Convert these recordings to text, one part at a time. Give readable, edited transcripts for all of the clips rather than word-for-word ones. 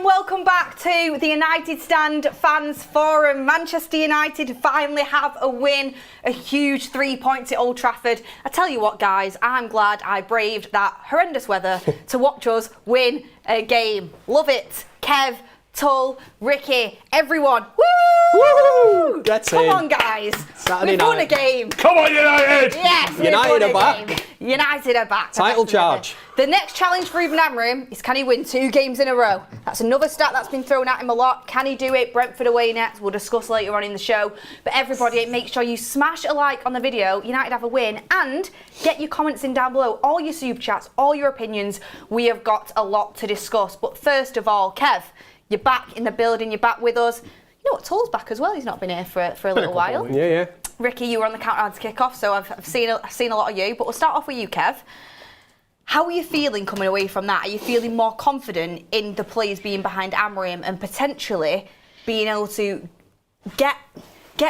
welcome back to the United Stand Fans Forum. Manchester United finally have a win, a huge 3 points at Old Trafford. I tell you what, guys, I'm glad I braved that horrendous weather to watch us win a game. Love it. Kev, Tul, Ricky, everyone. Woo! Come on, guys. We've won a game. Come on, United! Yes, United are back. United are back. Title charge. The next challenge for Ruben Amorim is, can he win 2 games in a row? That's another stat that's been thrown at him a lot. Can he do it? Brentford away next. We'll discuss later on in the show. But everybody, make sure you smash a like on the video. United have a win. And get your comments in down below. All your super chats, all your opinions. We have got a lot to discuss. But first of all, Kev, you're back in the building. You're back with us. You know what? Tul's back as well. He's not been here for a little while. Yeah. Ricky, you were on the countdown to kick off, so I've seen a lot of you. But we'll start off with you, Kev. How are you feeling coming away from that? Are you feeling more confident in the players being behind Amorim and potentially being able to get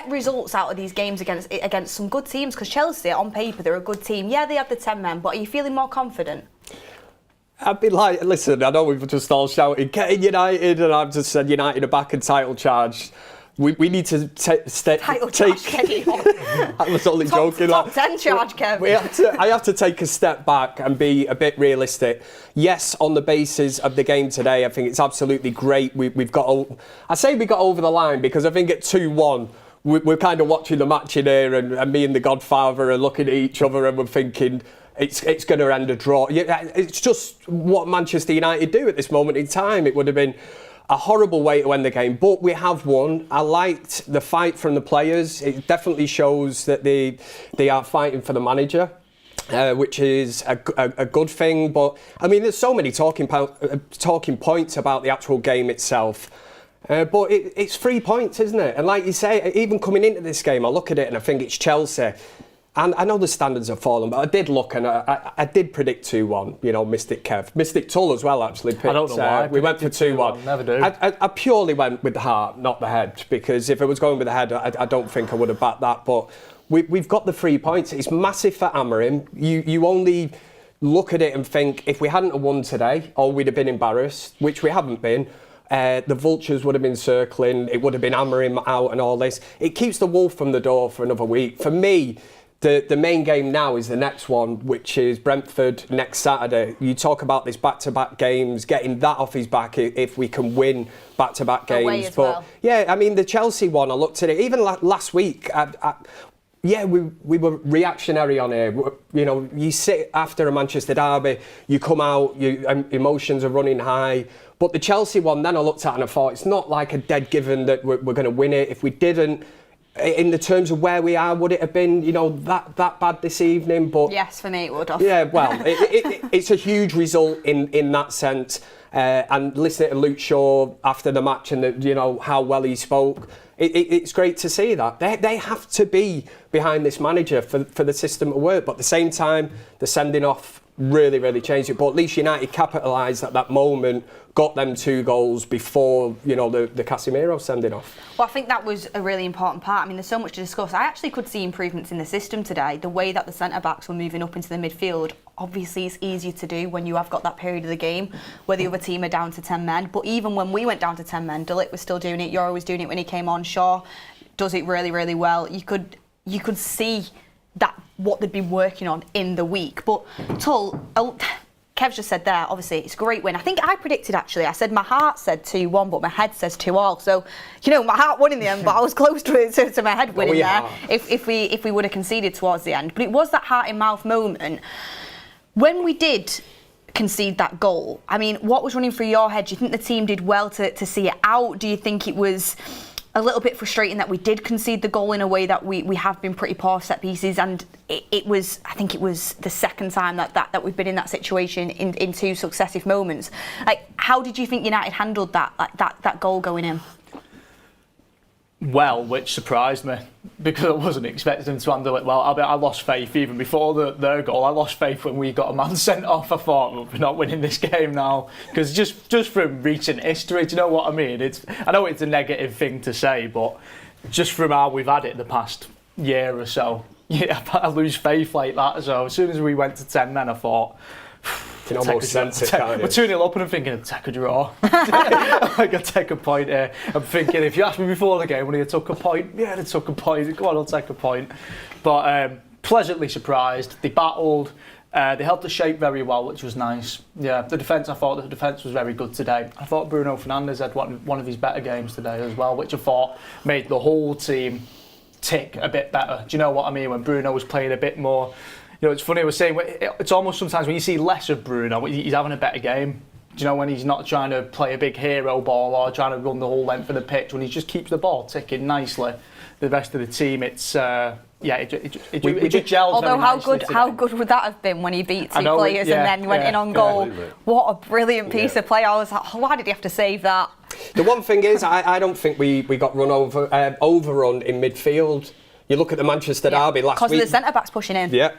results out of these games against some good teams? Because Chelsea, on paper, they're a good team. Yeah, they have the 10 men, but are you feeling more confident? I'd be like, listen, I know we've just all shouted, get United, and I've just said United are back in title charge. We need to take. Title charge, I was only joking. Top 10 charge, Kev. I have to take a step back and be a bit realistic. Yes, on the basis of the game today, I think it's absolutely great. We've got. I say we got over the line because I think at 2-1. We're kind of watching the match in here, and me and the Godfather are looking at each other, and we're thinking it's going to end a draw. It's just what Manchester United do at this moment in time. It would have been a horrible way to end the game, but we have won. I liked the fight from the players. It definitely shows that they are fighting for the manager, which is a good thing. But I mean, there's so many talking points about the actual game itself. But it's 3 points, isn't it? And like you say, even coming into this game, I look at it and I think it's Chelsea. And I know the standards have fallen, but I did look and I did predict 2-1, Mystic Kev. Mystic Tul as well, actually. I don't know why. We went for 2-1. Never do. I purely went with the heart, not the head, because if I was going with the head, I don't think I would have backed that. But we've got the 3 points. It's massive for Amorim. You only look at it and think, if we hadn't have won today, or we'd have been embarrassed, which we haven't been, the vultures would have been circling, it would have been Amorim out and all this. It keeps the wolf from the door for another week. For me, the main game now is the next one, which is Brentford next Saturday. You talk about this back-to-back games, getting that off his back if we can win back-to-back games. Away as well. Yeah, I mean, the Chelsea one, I looked at it, even last week, we were reactionary on here. You sit after a Manchester derby, you come out, emotions are running high. But the Chelsea one, then I looked at it and I thought, it's not like a dead given that we're going to win it. If we didn't, in the terms of where we are, would it have been, that bad this evening? But yes, for me it would have. Yeah, well, it's a huge result in that sense. And listening to Luke Shaw after the match and how well he spoke, it's great to see that. They have to be behind this manager for the system to work. But at the same time, the sending off really, really changed it. But at least United capitalised at that moment, got them 2 goals before, the Casemiro sending off. Well, I think that was a really important part. I mean, there's so much to discuss. I actually could see improvements in the system today. The way that the centre-backs were moving up into the midfield, obviously it's easier to do when you have got that period of the game where the other team are down to 10 men. But even when we went down to 10 men, Ligt was still doing it. Euro was doing it when he came on. Shaw does it really, really well. You could see that what they'd been working on in the week. But Tul, Kev just said there, obviously it's a great win. I think I predicted, actually, I said my heart said 2-1, but my head says 2-all. So, my heart won in the end, but I was close to my head winning there if we would have conceded towards the end. But it was that heart in mouth moment. When we did concede that goal, I mean, what was running through your head? Do you think the team did well to see it out? Do you think it was a little bit frustrating that we did concede the goal in a way that we have been pretty poor set pieces, and I think it was the second time that we've been in that situation in 2 successive moments. Like, how did you think United handled that goal going in? Well, which surprised me because I wasn't expecting them to handle it well. I lost faith even before their goal. I lost faith when we got a man sent off. I thought, well, we're not winning this game now, because just from recent history, do you know what I mean? I know it's a negative thing to say, but just from how we've had it the past year or so, I lose faith like that. So as soon as we went to 10 men, I thought, can almost sense it, can't you? We're 2-0 up and I'm thinking, take a draw. I can take a point here. I'm thinking, if you asked me before the game, when he took a point, yeah, they took a point. Go on, I'll take a point. But pleasantly surprised. They battled. They held the shape very well, which was nice. Yeah, the defence, I thought the defence was very good today. I thought Bruno Fernandes had one of his better games today as well, which I thought made the whole team tick a bit better. Do you know what I mean? When Bruno was playing a bit more. You know, it's funny, I was saying, it's almost sometimes when you see less of Bruno, he's having a better game. Do you know, when he's not trying to play a big hero ball or trying to run the whole length of the pitch, when he just keeps the ball ticking nicely, the rest of the team, it's... it just gelled. Although very how good would that have been when he beat two players and then went in on goal? What a brilliant piece of play! I was like, why did he have to save that? The one thing is, I don't think we got overrun in midfield. You look at the Manchester derby last week. Because of the centre-backs pushing in. Yeah,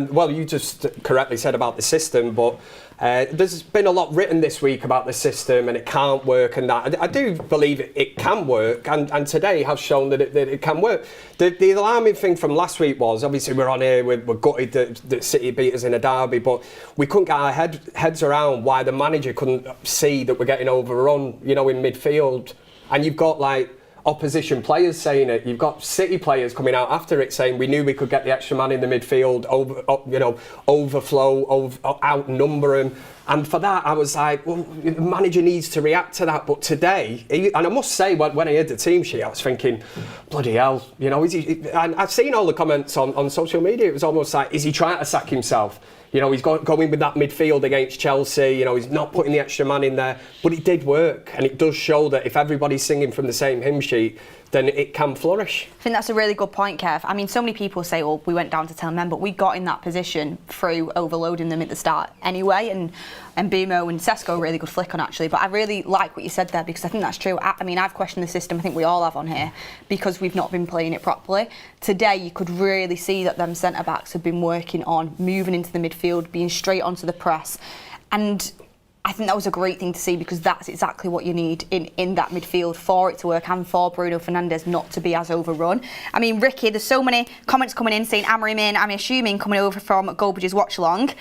well, you just correctly said about the system, but there's been a lot written this week about the system and it can't work and that. I do believe it can work, and today has shown that it can work. The alarming thing from last week was, obviously we're on here, we're gutted that City beat us in a derby, but we couldn't get our heads around why the manager couldn't see that we're getting overrun, you know, in midfield. And you've got like opposition players saying it. You've got City players coming out after it saying we knew we could get the extra man in the midfield, overflow, outnumber him. And for that, I was like, well, the manager needs to react to that. But today, and I must say, when I heard the team sheet, I was thinking, bloody hell, you know, and I've seen all the comments on social media. It was almost like, is he trying to sack himself? You know, he's going with that midfield against Chelsea. You know, he's not putting the extra man in there. But it did work. And it does show that if everybody's singing from the same hymn sheet, then it can flourish. I think that's a really good point, Kev. I mean, so many people say, well, we went down to 10 men, but we got in that position through overloading them at the start anyway. And Bimo and Cesco a really good flick on, actually. But I really like what you said there, because I think that's true. I mean, I've questioned the system, I think we all have on here, because we've not been playing it properly. Today, you could really see that them centre-backs have been working on moving into the midfield, being straight onto the press. And I think that was a great thing to see, because that's exactly what you need in that midfield for it to work, and for Bruno Fernandes not to be as overrun. I mean, Ricky, there's so many comments coming in saying Amorim in, I'm assuming coming over from Goldbridge's watch along.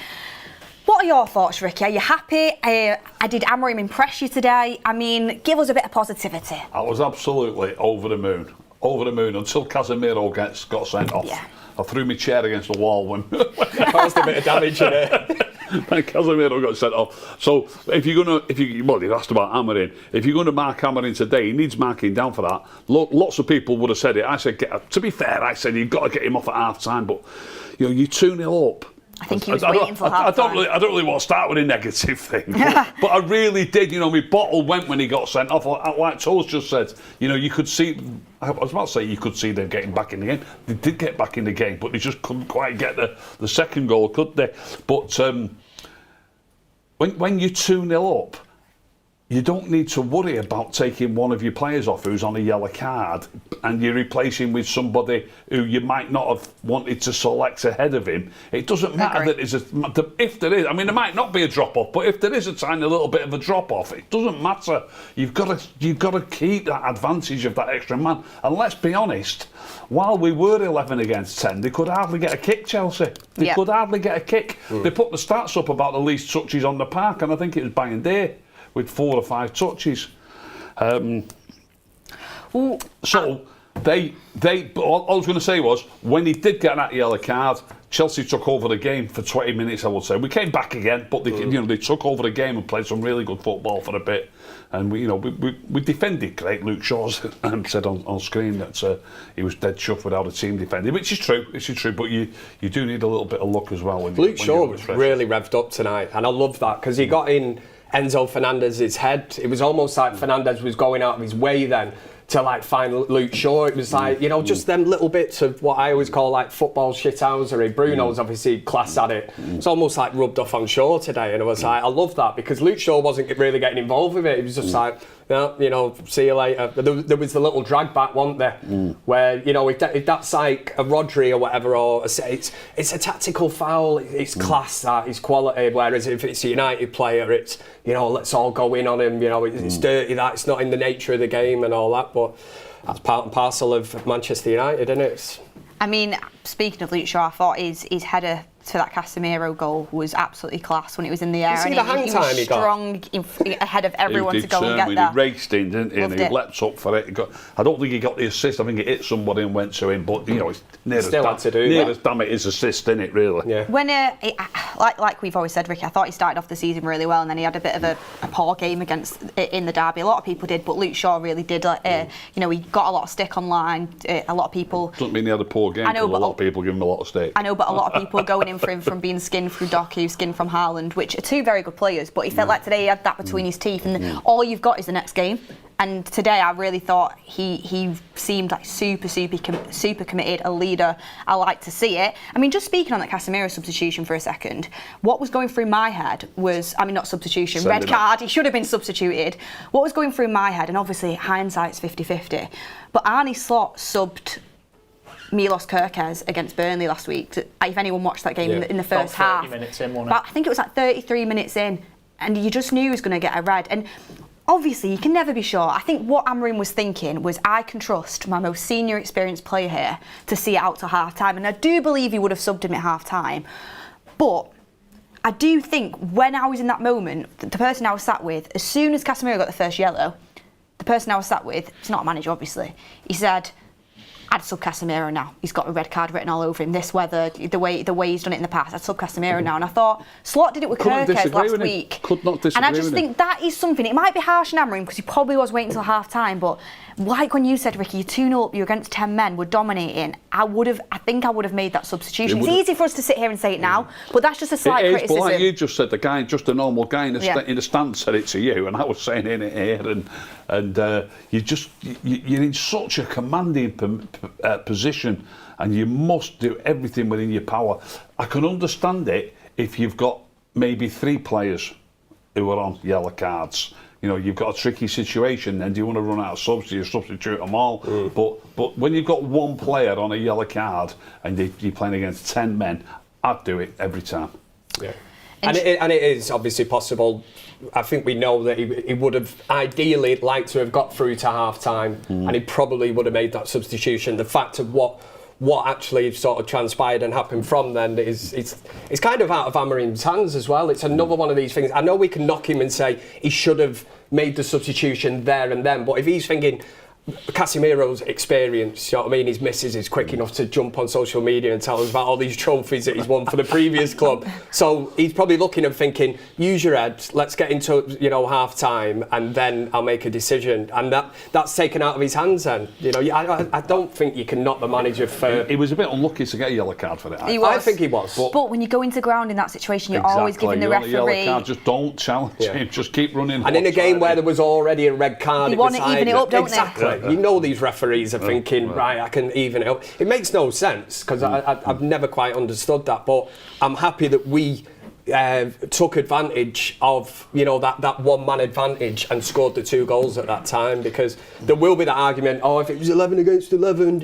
What are your thoughts, Ricky? Are you happy? Did Amorim impress you today? I mean, give us a bit of positivity. I was absolutely over the moon until Casemiro got sent off. Yeah. I threw my chair against the wall when Caused a bit of damage in it. when Casemiro got sent off. So you asked about Amorim. If you're going to mark Amorim today, he needs marking down for that. Lots of people would have said it. I said, to be fair, I said you've got to get him off at half time. But you know, you're 2-0 up. I think he was waiting for half time. I don't really want to start with a negative thing, but I really did. You know, my bottle went when he got sent off. Like Tul's just said, you know, you could see. I was about to say you could see them getting back in the game. They did get back in the game, but they just couldn't quite get the second goal, could they? But when you're 2-0 up, you don't need to worry about taking one of your players off who's on a yellow card and you're replacing with somebody who you might not have wanted to select ahead of him. It doesn't matter that if there is, I mean, there might not be a drop-off, but if there is a tiny little bit of a drop-off, it doesn't matter. You've got to keep that advantage of that extra man. And let's be honest, while we were 11 against 10, they could hardly get a kick, Chelsea. They could hardly get a kick. They put the stats up about the least touches on the park, and I think it was Bayern Day with 4 or 5 touches. So they all I was going to say was, when he did get that yellow card, Chelsea took over the game for 20 minutes, I would say. We came back again, but they took over the game and played some really good football for a bit. And we defended great. Luke Shaw said on screen that he was dead chuffed without a team defending, which is true. But you do need a little bit of luck as well. Luke Shaw was really revved up tonight, and I love that, because he got in Enzo Fernandez's head. It was almost like Fernandez was going out of his way then to like find Luke Shaw. It was like, you know, just them little bits of what I always call like football shithousery. Bruno's obviously class at it. It's almost like rubbed off on Shaw today, and I was like, I love that, because Luke Shaw wasn't really getting involved with it. He was just like, you know, see you later. There was the little drag back, wasn't there? Where, you know, if that's like a Rodri or whatever, or it's a tactical foul, it's class, that is quality. Whereas if it's a United player, it's, you know, let's all go in on him, you know, it's dirty, that, it's not in the nature of the game and all that. But that's part and parcel of Manchester United, isn't it? I mean, speaking of Luke Shaw, I thought his header to that Casemiro goal was absolutely class when it was in the air. You see and the hang he time was he got? strong ahead of everyone He to go and get there. He raced in, didn't he? Loved And he it. leapt up for it. I don't think he got the assist. I think it hit somebody and went to him. But, it's near Still had to do that. as damn it his assist, isn't it, really? Yeah. When, like we've always said, Ricky, I thought he started off the season really well, and then he had a bit of a poor game in the derby. A lot of people did, but Luke Shaw really did. He got a lot of stick online. A lot of people. Doesn't mean he had a poor game. I know, but but a lot of people give him a lot of stick. I know, but a lot of people are going in for him from being skinned through Doku, skinned from Haaland, which are two very good players. But he felt like today he had that between his teeth, and all you've got is the next game. And today I really thought he seemed like super committed, a leader. I like to see it. I mean, just speaking on that Casemiro substitution for a second, what was going through my head was, not substitution, red card, he should have been substituted. What was going through my head, and obviously hindsight's 50-50, but Arne Slot subbed Milos Kerkez against Burnley last week. If anyone watched that game in the first half, 30 minutes in, wasn't it? but I think it was like 33 minutes in, and you just knew he was going to get a red. And obviously, you can never be sure. I think what Amorim was thinking was, I can trust my most senior experienced player here to see it out to half-time. And I do believe he would have subbed him at half-time. But I do think when I was in that moment, the person I was sat with, as soon as Casemiro got the first yellow, the person I was sat with, it's not a manager obviously, he said, I'd sub Casemiro now. He's got a red card written all over him. This weather, the way he's done it in the past, I'd sub Casemiro now. And I thought, Slot did it with Kerkez last week. Could not disagree and I just with him. think that is something. It might be harsh on Amorim because he probably was waiting until half time. But like when you said, Ricky, you're 2-0 up, you're against 10 men, we're dominating. I think I would have made that substitution. It's easy for us to sit here and say it now, but that's just a slight criticism. But like you just said, the guy, just a normal guy in the stand said it to you, and I was saying in it here, and you're in such a commanding position, and you must do everything within your power. I can understand it if you've got maybe 3 players who are on yellow cards. You've got a tricky situation, and do you want to run out of subs? Do you substitute them all? But when you've got 1 player on a yellow card and you're playing against 10 men, I'd do it every time. Yeah. And it is obviously possible. I think we know that he would have ideally liked to have got through to half-time, and he probably would have made that substitution. The fact of what actually sort of transpired and happened from then is it's kind of out of Amorim's hands as well. It's another one of these things. I know we can knock him and say he should have made the substitution there and then, but if he's thinking Casemiro's experience, you know what I mean, his missus is quick enough to jump on social media and tell us about all these trophies that he's won for the previous club. So he's probably looking and thinking, use your head, let's get into half time and then I'll make a decision. And that's taken out of his hands then. I don't think you can knock the manager for... He was a bit unlucky to get a yellow card for it. I think he was. But when you go into ground in that situation, you're always giving the referee... Yellow card, just don't challenge him, just keep running. And in a game where there was already a red card... They want to even it up, don't they? You know these referees are thinking, right, I can even it up. It makes no sense because I've never quite understood that, but I'm happy that we took advantage of that one-man advantage and scored the 2 goals at that time, because there will be that argument, if it was 11 against 11,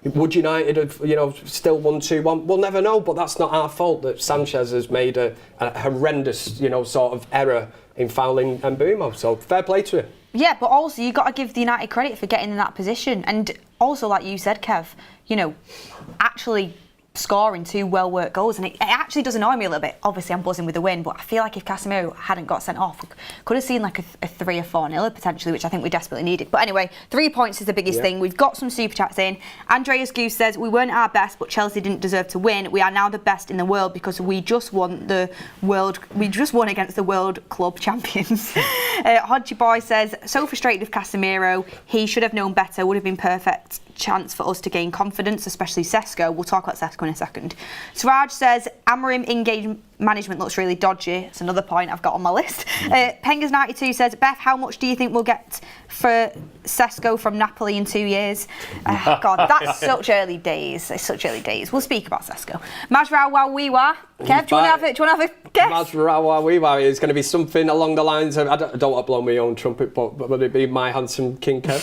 would United have still won 2-1? We'll never know, but that's not our fault that Sanchez has made a horrendous sort of error in fouling Mbeumo. So fair play to him. Yeah, but also you've got to give the United credit for getting in that position. And also, like you said, Kev, actually scoring 2 well-worked goals. And it actually does annoy me a little bit. Obviously, I'm buzzing with the win, but I feel like if Casemiro hadn't got sent off, we could have seen like a 3 or 4-0 potentially, which I think we desperately needed. But anyway, 3 points is the biggest thing. We've got some super chats in. Andreas Goose says, we weren't our best, but Chelsea didn't deserve to win. We are now the best in the world because we just won against the world club champions. Hodgie Boy says, so frustrated with Casemiro. He should have known better. Would have been perfect chance for us to gain confidence, especially Cesco. We'll talk about Cesco in a second. Siraj says, Amorim in-game management looks really dodgy. It's another point I've got on my list. Pengas92 says, Beth, how much do you think we'll get for Cesco from Napoli in 2 years? God, that's such early days. It's such early days. We'll speak about Cesco. Mazraoui. Kev, do you want to have a guess? Mazraoui is going to be something along the lines of, I don't want to blow my own trumpet, but would it be my handsome King Kev?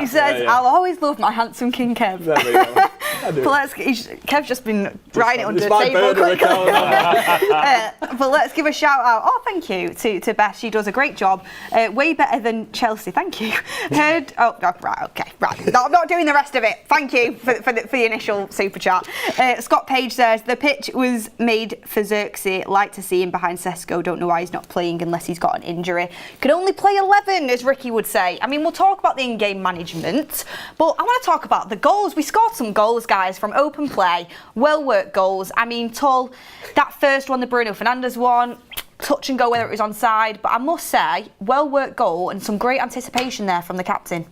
He says, I'll always love my handsome King Kev. There we go. Kev's just been writing it under the my table burner quickly. account. But let's give a shout out. Oh, thank you to Beth. She does a great job. Way better than Chelsea. Thank you. Right. No, I'm not doing the rest of it. Thank you for the initial super chat. Scott Page says the pitch was made for Xerxes. Like to see him behind Cesco. Don't know why he's not playing unless he's got an injury. Could only play 11, as Ricky would say. I mean, we'll talk about the in-game management, but I want to talk about the goals. We scored some goals, guys, from open play. Well-worked goals. I mean, Tul, that first one, the Bruno Fernandes one, touch and go whether it was onside, but I must say, well-worked goal and some great anticipation there from the captain.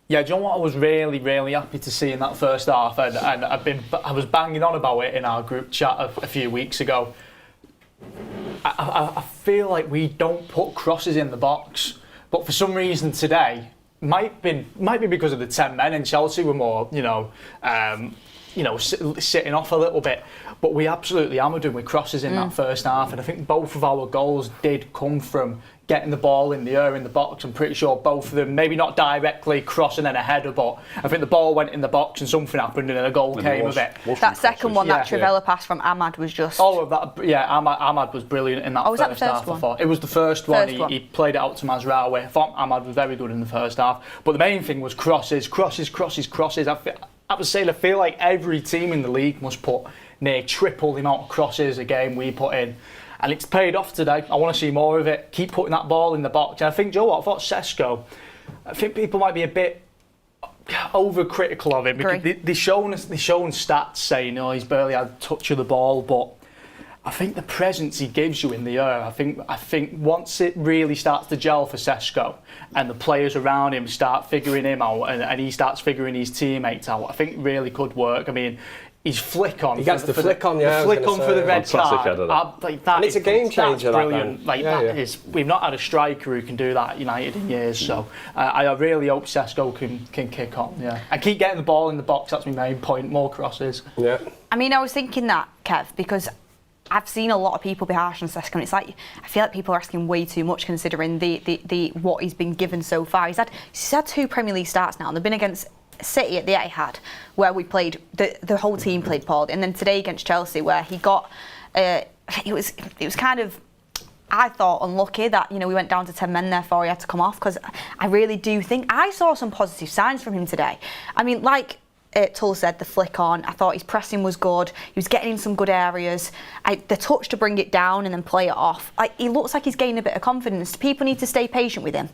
Yeah, do you know what I was really, really happy to see in that first half, and I was banging on about it in our group chat a few weeks ago. I feel like we don't put crosses in the box, but for some reason today, might be because of the 10 men in Chelsea were more, sitting off a little bit. But we absolutely hammered them with crosses in that first half, and I think both of our goals did come from getting the ball in the air in the box. I'm pretty sure both of them, maybe not directly crossing and a header, but I think the ball went in the box and something happened and a goal came of it. That second one, that Trivela pass from Ahmad was just... All of that, yeah, Ahmad was brilliant in that first half. I thought. It was the first one. He played it out to Mazraoui. I thought Ahmad was very good in the first half. But the main thing was crosses. I was saying, I feel like every team in the league must put near triple the amount of crosses a game we put in. And it's paid off today. I want to see more of it. Keep putting that ball in the box. And I think, Joe, I thought Cesco, I think people might be a bit overcritical of him because they're showing stats saying, he's barely had a touch of the ball, but I think the presence he gives you in the air, I think once it really starts to gel for Cesco and the players around him start figuring him out and he starts figuring his teammates out, I think it really could work. I mean, his flick on. He gets the flick on, yeah. The flick on for the red card. And it's a game changer. That's brilliant. We've not had a striker who can do that at United in years. So I really hope Cesco can kick on. Yeah, and keep getting the ball in the box. That's my main point. More crosses. Yeah. I mean, I was thinking that, Kev, because I've seen a lot of people be harsh on Cesco, and it's like I feel like people are asking way too much considering the what he's been given so far. He's had 2 Premier League starts now, and they've been against City at the Etihad, where we played the whole team played poorly, and then today against Chelsea, where he got it was kind of, I thought, unlucky that we went down to 10 men, therefore he had to come off, because I really do think I saw some positive signs from him today. I mean, like Tul said, the flick on, I thought his pressing was good, he was getting in some good areas, the touch to bring it down and then play it off. He looks like he's gaining a bit of confidence. People need to stay patient with him.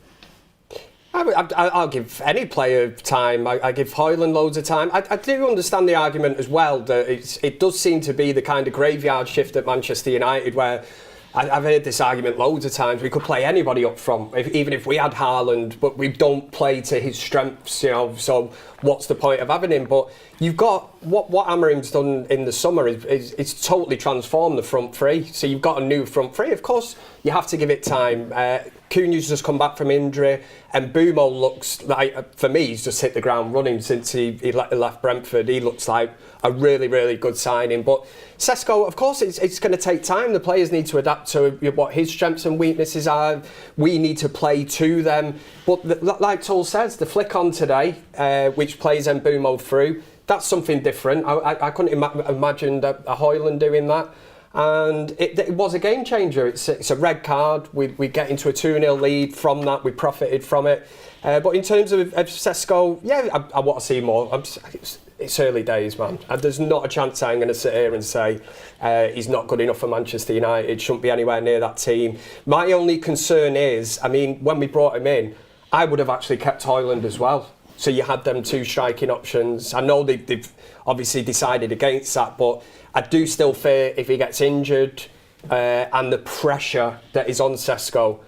I'll give any player time. I give Højlund loads of time. I do understand the argument as well that it does seem to be the kind of graveyard shift at Manchester United where I've heard this argument loads of times. We could play anybody up front, even if we had Haaland, but we don't play to his strengths, so what's the point of having him? But you've got what Amorim's done in the summer is totally transformed the front three. So you've got a new front three. Of course, you have to give it time. Cunha's just come back from injury, and Bumo looks like, for me, he's just hit the ground running since he left Brentford. He looks like a really, really good signing. But Cesco, of course, it's going to take time. The players need to adapt to what his strengths and weaknesses are. We need to play to them. But like Tul says, the flick on today, which plays Mbumo through, that's something different. I couldn't imagine a Højlund doing that. And it was a game changer. It's a red card. We get into a 2-0 lead from that. We profited from it. But in terms of Cesco, yeah, I want to see more. It's early days, man. And there's not a chance I'm going to sit here and say he's not good enough for Manchester United, shouldn't be anywhere near that team. My only concern is, I mean, when we brought him in, I would have actually kept Højlund as well. So you had them 2 striking options. I know they've obviously decided against that, but I do still fear if he gets injured and the pressure that is on Cesco,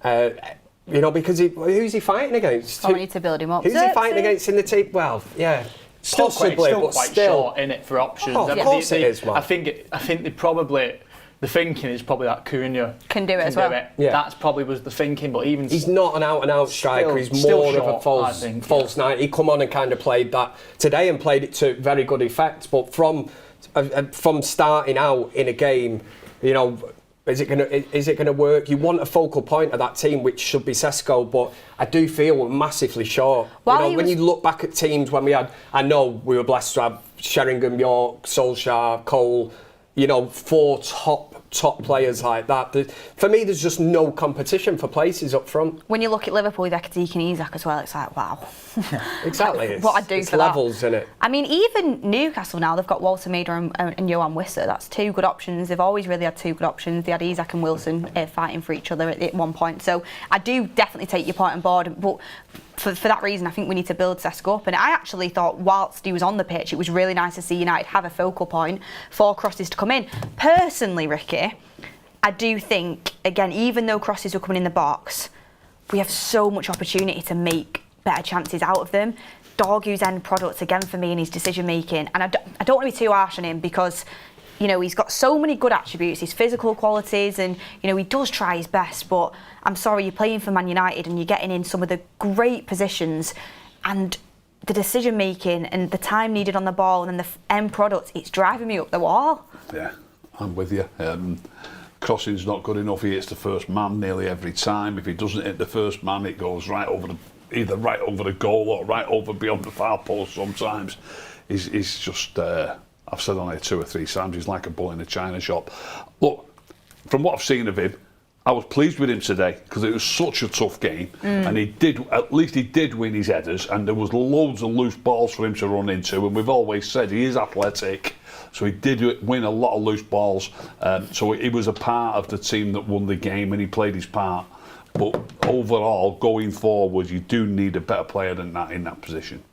because who's he fighting against? We need to build him up. Who's he fighting against in the team? Well, yeah. Still quite short in it for options. Oh, of course it is, man. I think the thinking is probably that Cunha can do it as well. Yeah. That's probably was the thinking, but even he's not an out-and-out striker. He's more of a false nine. He come on and kind of played that today and played it to very good effect. But from starting out in a game, is it going to work? You want a focal point of that team, which should be Cesco, but I do feel we're massively short. When you look back at teams when we had, I know we were blessed to have Sheringham, York, Solskjaer, Cole, you know, 4 top players like that. For me, there's just no competition for places up front. When you look at Liverpool with Ekatike and Isak as well, it's like, wow. Exactly. What I'd do it's for levels, that. Isn't it? I mean, even Newcastle now, they've got Walter Maeder and Johan Wissa. That's 2 good options. They've always really had 2 good options. They had Isak and Wilson fighting for each other at one point. So I do definitely take your point on board. But for that reason, I think we need to build Cesco up. And I actually thought whilst he was on the pitch, it was really nice to see United have a focal point for crosses to come in. Personally, Ricky, I do think, again, even though crosses were coming in the box, we have so much opportunity to make better chances out of them. Dorgu's end product, again, for me, in his decision-making. And I don't want to be too harsh on him because, you know, he's got so many good attributes, his physical qualities, and, you know, he does try his best. But I'm sorry, you're playing for Man United and you're getting in some of the great positions, and the decision-making and the time needed on the ball and then the end product, it's driving me up the wall. Yeah, I'm with you. Crossing's not good enough. He hits the first man nearly every time. If he doesn't hit the first man, it goes either right over the goal or right over beyond the far post sometimes. He's just, I've said on it 2 or 3 times, he's like a bull in a china shop. Look, from what I've seen of him, I was pleased with him today because it was such a tough game, and at least he did win his headers, and there was loads of loose balls for him to run into, and we've always said he is athletic. So he did win a lot of loose balls. So he was a part of the team that won the game, and he played his part. But overall, going forward, you do need a better player than that in that position.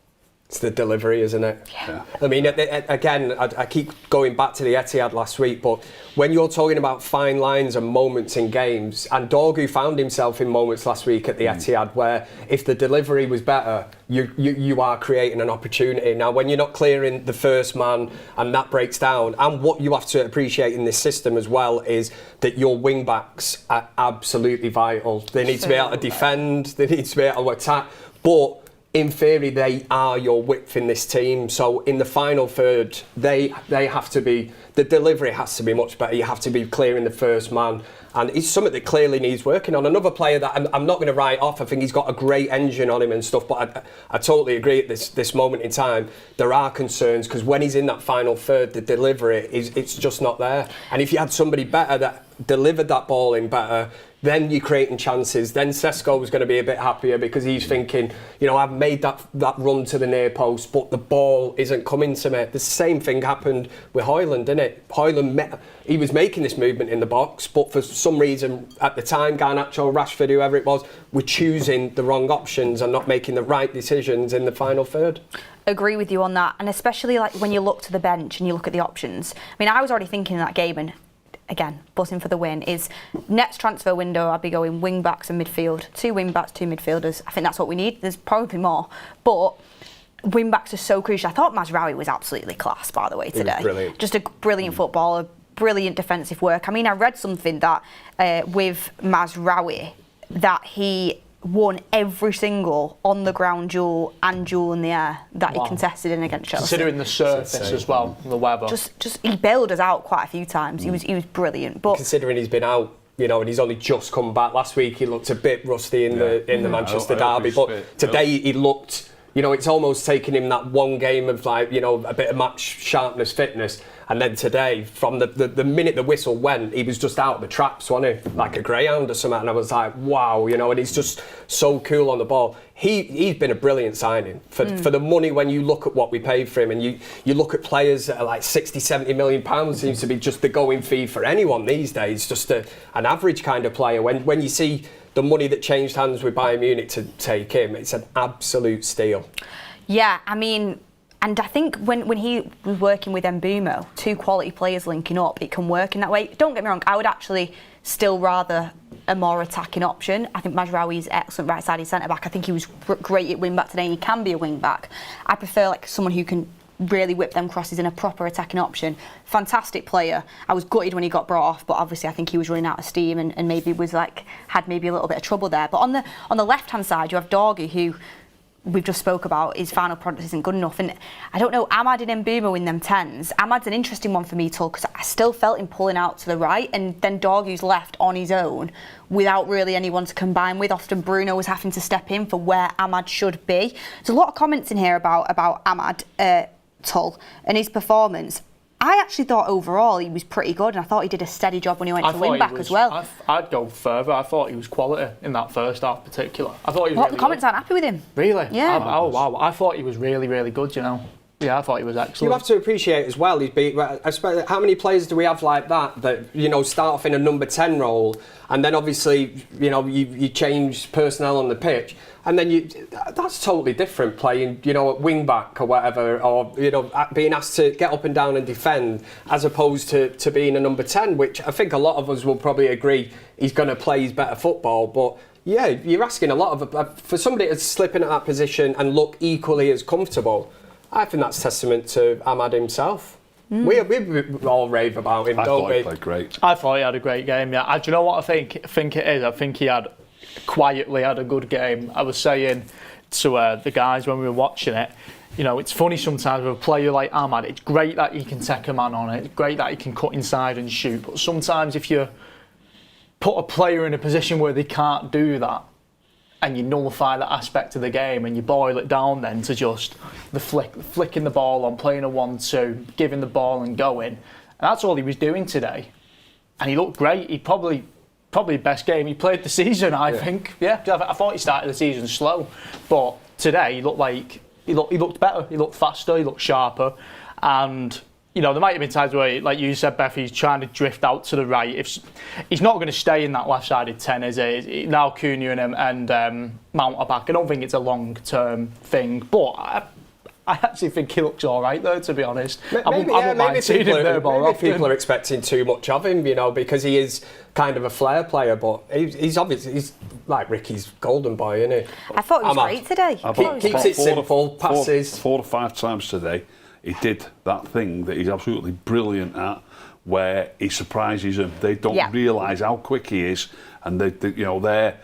It's the delivery, isn't it? Yeah. I mean, again, I keep going back to the Etihad last week, but when you're talking about fine lines and moments in games, and Dorgu found himself in moments last week at the Etihad where if the delivery was better, you are creating an opportunity. Now, when you're not clearing the first man and that breaks down, and what you have to appreciate in this system as well is that your wing backs are absolutely vital. They need to be able to defend, they need to be able to attack, but in theory, they are your width in this team. So in the final third, they have to be, the delivery has to be much better. You have to be clearing the first man. And it's something that clearly needs working on. Another player that I'm not going to write off, I think he's got a great engine on him and stuff, but I totally agree at this moment in time, there are concerns because when he's in that final third, the delivery, it's just not there. And if you had somebody better that delivered that ball in better, then you're creating chances. Then Cesco was going to be a bit happier because he's thinking, you know, I've made that run to the near post, but the ball isn't coming to me. The same thing happened with Højlund, didn't it? Højlund, he was making this movement in the box, but for some reason at the time, Garnacho, Rashford, whoever it was, were choosing the wrong options and not making the right decisions in the final third. Agree with you on that, and especially like when you look to the bench and you look at the options. I mean, I was already thinking in that game, and again, buzzing for the win, is next transfer window I'd be going wing backs and midfield. 2 wing backs, 2 midfielders. I think that's what we need. There's probably more, but wing backs are so crucial. I thought Mazraoui was absolutely class, by the way, today. Brilliant. Just a brilliant footballer, brilliant defensive work. I mean, I read something that with Mazraoui that he won every single on the ground duel and duel in the air that he contested in against Chelsea. Considering the surface as well, the weather. Just he bailed us out quite a few times. He was brilliant. But considering he's been out, you know, and he's only just come back. Last week he looked a bit rusty in the Manchester derby, but today he looked, you know, it's almost taken him that one game of like, you know, a bit of match sharpness, fitness. And then today, from the minute the whistle went, he was just out of the traps, wasn't he? Like a greyhound or something. And I was like, wow, you know, and he's just so cool on the ball. He's been a brilliant signing. For the money, when you look at what we paid for him, and you look at players that are like 60, 70 million pounds, seems to be just the going fee for anyone these days, just an average kind of player. When you see the money that changed hands with Bayern Munich to take him, it's an absolute steal. Yeah, I mean, and I think when he was working with Mbeumo, 2 quality players linking up, it can work in that way. Don't get me wrong, I would actually still rather a more attacking option. I think Mazraoui is excellent right-sided centre-back. I think he was great at wing-back today, and he can be a wing-back. I prefer like someone who can really whip them crosses in a proper attacking option. Fantastic player. I was gutted when he got brought off, but obviously I think he was running out of steam and maybe was like had maybe a little bit of trouble there. But on the left-hand side, you have Dorgu, who we've just spoke about, his final product isn't good enough. And I don't know, Ahmad and Mbeumo in them 10s. Ahmad's an interesting one for me, Tul, because I still felt him pulling out to the right, and then Dorgu's left on his own without really anyone to combine with. Often Bruno was having to step in for where Ahmad should be. There's a lot of comments in here about Ahmad. Tul, and his performance, I actually thought overall he was pretty good, and I thought he did a steady job when he went to wing back as well. I'd go further. I thought he was quality in that first half, particular. I thought he was A lot really of comments good. aren't happy with him. Really? Yeah. Oh wow! I thought he was really, really good. You know. Yeah, I thought he was excellent. You have to appreciate as well. How many players do we have like that start off in a number 10 role, and then obviously you change personnel on the pitch, and then that's totally different playing at wing back or whatever, or being asked to get up and down and defend, as opposed to being a number 10, which I think a lot of us will probably agree he's going to play his better football, but. Yeah, you're asking a lot for somebody to slip into that position and look equally as comfortable. I think that's testament to Ahmad himself. We all rave about him, don't we? I thought he played great. I thought he had a great game, yeah. Do you know what I think it is? I think he quietly had a good game. I was saying to the guys when we were watching it, it's funny sometimes with a player like Ahmad, it's great that he can take a man on it, it's great that he can cut inside and shoot, but sometimes if you put a player in a position where they can't do that, and you nullify that aspect of the game and you boil it down then to just the flicking the ball on, playing a 1-2, giving the ball and going. And that's all he was doing today. And he looked great. He probably best game he played the season, I think. Yeah, I thought he started the season slow. But today he looked like he looked better, he looked faster, he looked sharper. And there might have been times where, like you said, Beth, he's trying to drift out to the right. He's not going to stay in that left-sided 10, is he? Now Cunha and Mount are back. I don't think it's a long-term thing, but I actually think he looks all right, though, to be honest. I wouldn't mind seeing him there more often. People are expecting too much of him, because he is kind of a flair player, but he's like Ricky's golden boy, isn't he? I thought he was great today. Keeps it simple, passes. 4 or 5 times today. He did that thing that he's absolutely brilliant at, where he surprises them. They don't realise how quick he is, and they're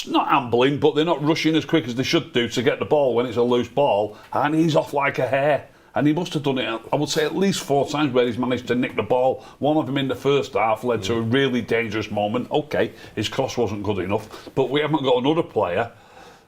not ambling, but they're not rushing as quick as they should do to get the ball when it's a loose ball, and he's off like a hare. And he must have done it, I would say, at least 4 times where he's managed to nick the ball. One of them in the first half led to a really dangerous moment. OK, his cross wasn't good enough, but we haven't got another player.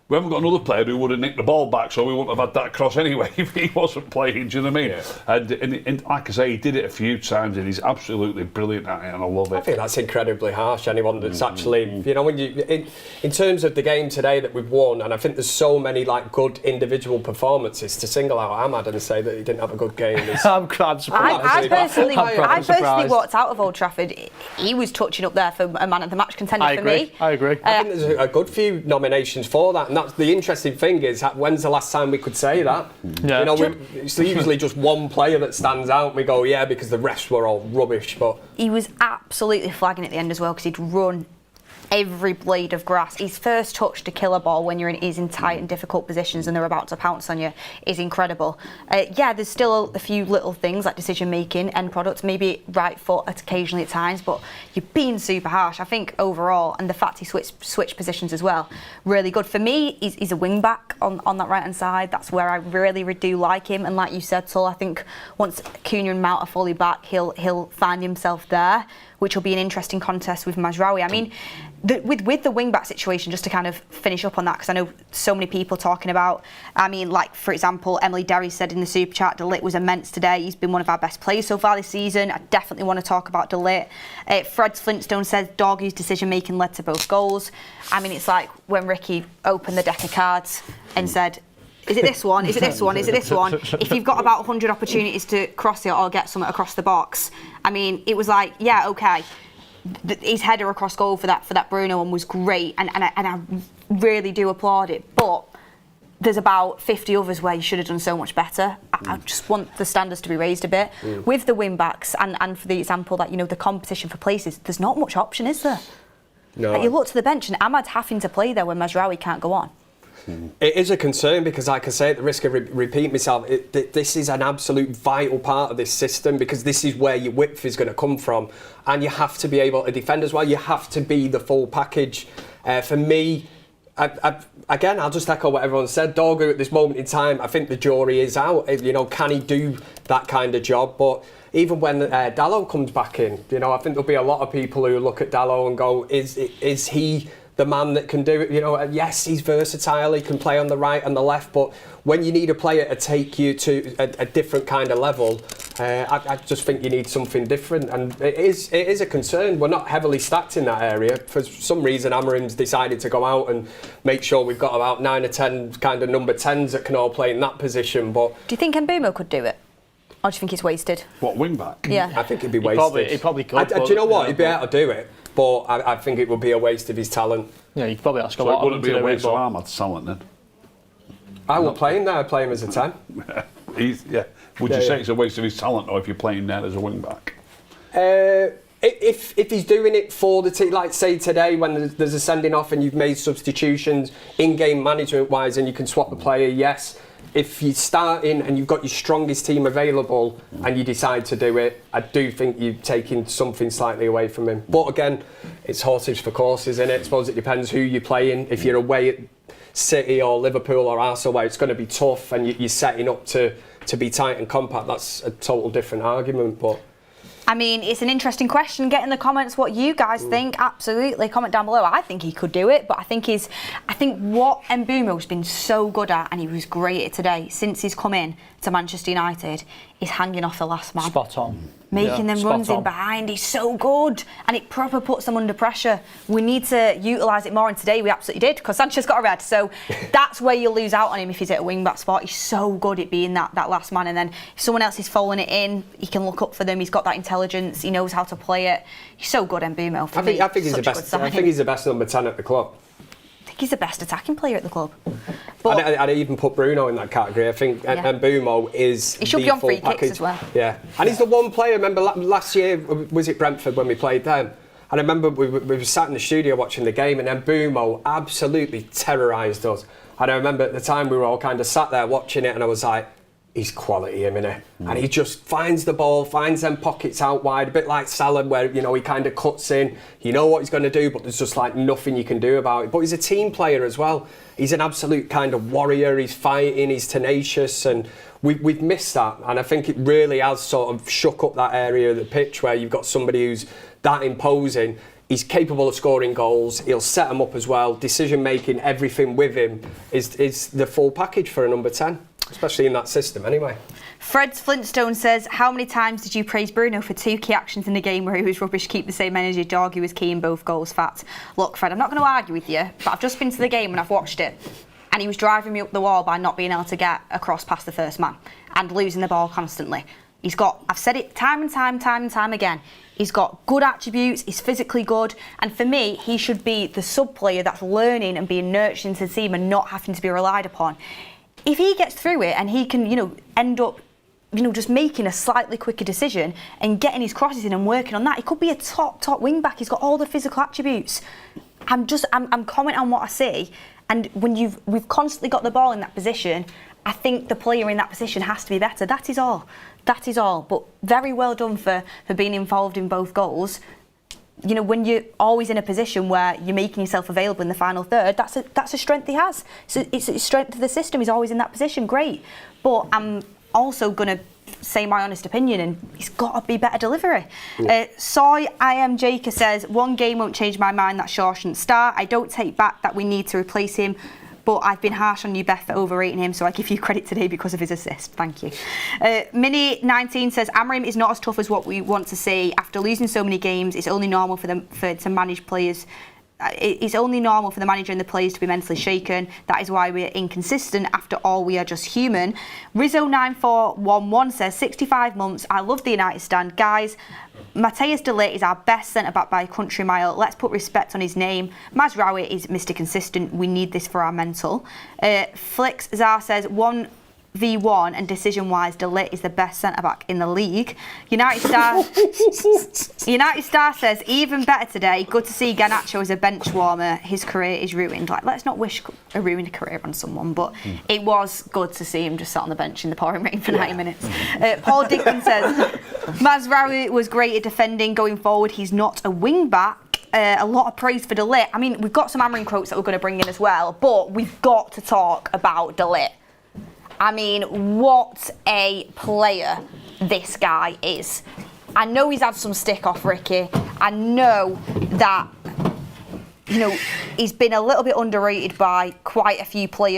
We haven't got another player who would have nicked the ball back, so we wouldn't have had that cross anyway if he wasn't playing, do you know what I mean? Yeah. And like I say, he did it a few times and he's absolutely brilliant at it, and I love it. I think that's incredibly harsh. Anyone that's actually, when in terms of the game today that we've won, and I think there's so many good individual performances, to single out Ahmad and say that he didn't have a good game. I'm surprised. I personally walked out of Old Trafford. He was touching up there for a man of the match contender for me. I agree. I think there's a good few nominations for that. And that's the interesting thing is, when's the last time we could say that? Yeah. It's usually just one player that stands out and we go, yeah, because the rest were all rubbish. But he was absolutely flagging at the end as well, because he'd run every blade of grass. His first touch to kill a ball when you're in tight and difficult positions and they're about to pounce on you is incredible. There's still a few little things like decision making, end product, maybe right foot occasionally at times, but you're being super harsh. I think overall, and the fact he switched positions as well, really good. For me, he's a wing back on that right hand side. That's where I really do like him. And like you said, Tul, I think once Cunha and Mount are fully back, he'll find himself there, which will be an interesting contest with Mazraoui. I mean, with the wing-back situation, just to kind of finish up on that, because I know so many people talking about, for example, Emily Derry said in the Super Chat, Ligt was immense today. He's been one of our best players so far this season. I definitely want to talk about Ligt. Fred Flintstone says, Dorgu's decision-making led to both goals. It's like when Ricky opened the deck of cards and said, is it this one? Is it this one? Is it this one? If you've got about 100 opportunities to cross it or get something across the box, it was like, yeah, okay. His header across goal for that Bruno one was great, and I really do applaud it. But there's about 50 others where you should have done so much better. I just want the standards to be raised a bit. With the wing backs, and for the example that the competition for places, there's not much option, is there? No. You look to the bench and Ahmad's having to play there when Mazraoui can't go on. It is a concern because, like I say, at the risk of repeating myself, this is an absolute vital part of this system, because this is where your width is going to come from, and you have to be able to defend as well. You have to be the full package. For me, again, I'll just echo what everyone said. Dorgu at this moment in time, I think the jury is out. Can he do that kind of job? But even when Dalot comes back in, I think there'll be a lot of people who look at Dalot and go, is he the man that can do it. You know, yes, he's versatile. He can play on the right and the left, but when you need a player to take you to a different kind of level, I just think you need something different, and it is a concern. We're not heavily stacked in that area. For some reason, Amorim's decided to go out and make sure we've got about 9 or 10 kind of number 10s that can all play in that position. But do you think Mbeumo could do it? Or do you think it's wasted? What, wing back? Yeah. I think it'd be wasted. He probably could. Do you know what? He'd be able to do it, but I think it would be a waste of his talent. Yeah, you could probably ask a So lot it of wouldn't them be to a do it, waste of but- Ahmad's talent then? I won't play him there. I'd play him as a 10. Would you say it's a waste of his talent, or if you're playing there as a wing back? If he's doing it for the team, like say today when there's a sending off and you've made substitutions in-game management wise and you can swap a player, yes. If you're starting and you've got your strongest team available and you decide to do it, I do think you're taking something slightly away from him. But again, it's horses for courses, isn't it? I suppose it depends who you're playing. If you're away at City or Liverpool or Arsenal, where it's going to be tough and you're setting up to be tight and compact, that's a total different argument. But I mean, it's an interesting question. Get in the comments what you guys think. Absolutely, comment down below. I think he could do it, but I think what Mbeumo's been so good at, and he was great at today since he's come in to Manchester United, is hanging off the last man. Spot on. Making them spot runs on. in behind. He's so good, and it proper puts them under pressure. We need to utilise it more, and today we absolutely did, because Sanchez got a red. So that's where you'll lose out on him if he's at a wing back spot. He's so good at being that last man, and then if someone else is following it in, he can look up for them. He's got that intelligence. He knows how to play it. He's so good, Mbeumo. For me, I think he's the such a good best. I signing. think he's the best number 10 at the club. I think he's the best attacking player at the club. But I'd even put Bruno in that category. I think Mbeumo is he should the be on full free kicks package. as well. Yeah, and he's the one player. Remember last year, was it Brentford when we played them? And I remember we were sat in the studio watching the game, and Mbeumo absolutely terrorised us. And I remember at the time we were all kind of sat there watching it, and I was like, he's quality, him, innit? And he just finds the ball, finds them pockets out wide, a bit like Salah, where, you know, he kind of cuts in. You know what he's going to do, but there's just like nothing you can do about it. But he's a team player as well. He's an absolute kind of warrior. He's fighting, he's tenacious, and we've missed that. And I think it really has sort of shook up that area of the pitch where you've got somebody who's that imposing. He's capable of scoring goals. He'll set them up as well. Decision making, everything with him is the full package for a number 10. Especially in that system, anyway. Fred's Flintstone says, how many times did you praise Bruno for 2 key actions in the game where he was rubbish? Keep the same energy. Dog, he was key in both goals. Fact. Look, Fred, I'm not going to argue with you, but I've just been to the game and I've watched it. And he was driving me up the wall by not being able to get across past the first man and losing the ball constantly. I've said it time and time again, he's got good attributes, he's physically good, and for me, he should be the sub player that's learning and being nurtured into the team and not having to be relied upon. If he gets through it and he can, end up, just making a slightly quicker decision and getting his crosses in and working on that, he could be a top wing back. He's got all the physical attributes. I'm commenting on what I see, and when we've constantly got the ball in that position, I think the player in that position has to be better. That is all. But very well done for being involved in both goals. When you're always in a position where you're making yourself available in the final third, that's a strength he has. So it's a strength of the system. He's always in that position. Great. But I'm also going to say my honest opinion, and he's got to be better delivery. Soy I am Jaker says, 1 game won't change my mind that Shaw shouldn't start. I don't take back that we need to replace him, but I've been harsh on you, Beth, for overrating him, so I give you credit today because of his assist. Thank you. Mini19 says, Amorim is not as tough as what we want to see. After losing so many games, it's only normal to manage players. It's only normal for the manager and the players to be mentally shaken. That is why we're inconsistent. After all, we are just human. Rizzo9411 says, 65 months. I love the United stand. Guys, Matthias de Ligt is our best centre-back by a country mile. Let's put respect on his name. Mazraoui is Mr. Consistent. We need this for our mental. Flix Zar says, 1v1 and decision-wise, de Ligt is the best centre-back in the league. United Star says, even better today. Good to see Garnacho as a bench warmer. His career is ruined. Let's not wish a ruined career on someone, but it was good to see him just sat on the bench in the pouring rain for 90 minutes. Paul Dickman says, Mazraoui was great at defending. Going forward, he's not a wing-back. A lot of praise for de Ligt. I mean, we've got some Amorim quotes that we're going to bring in as well, but we've got to talk about de Ligt. I mean, what a player this guy is. I know he's had some stick off Ricky. I know that he's been a little bit underrated by quite a few quite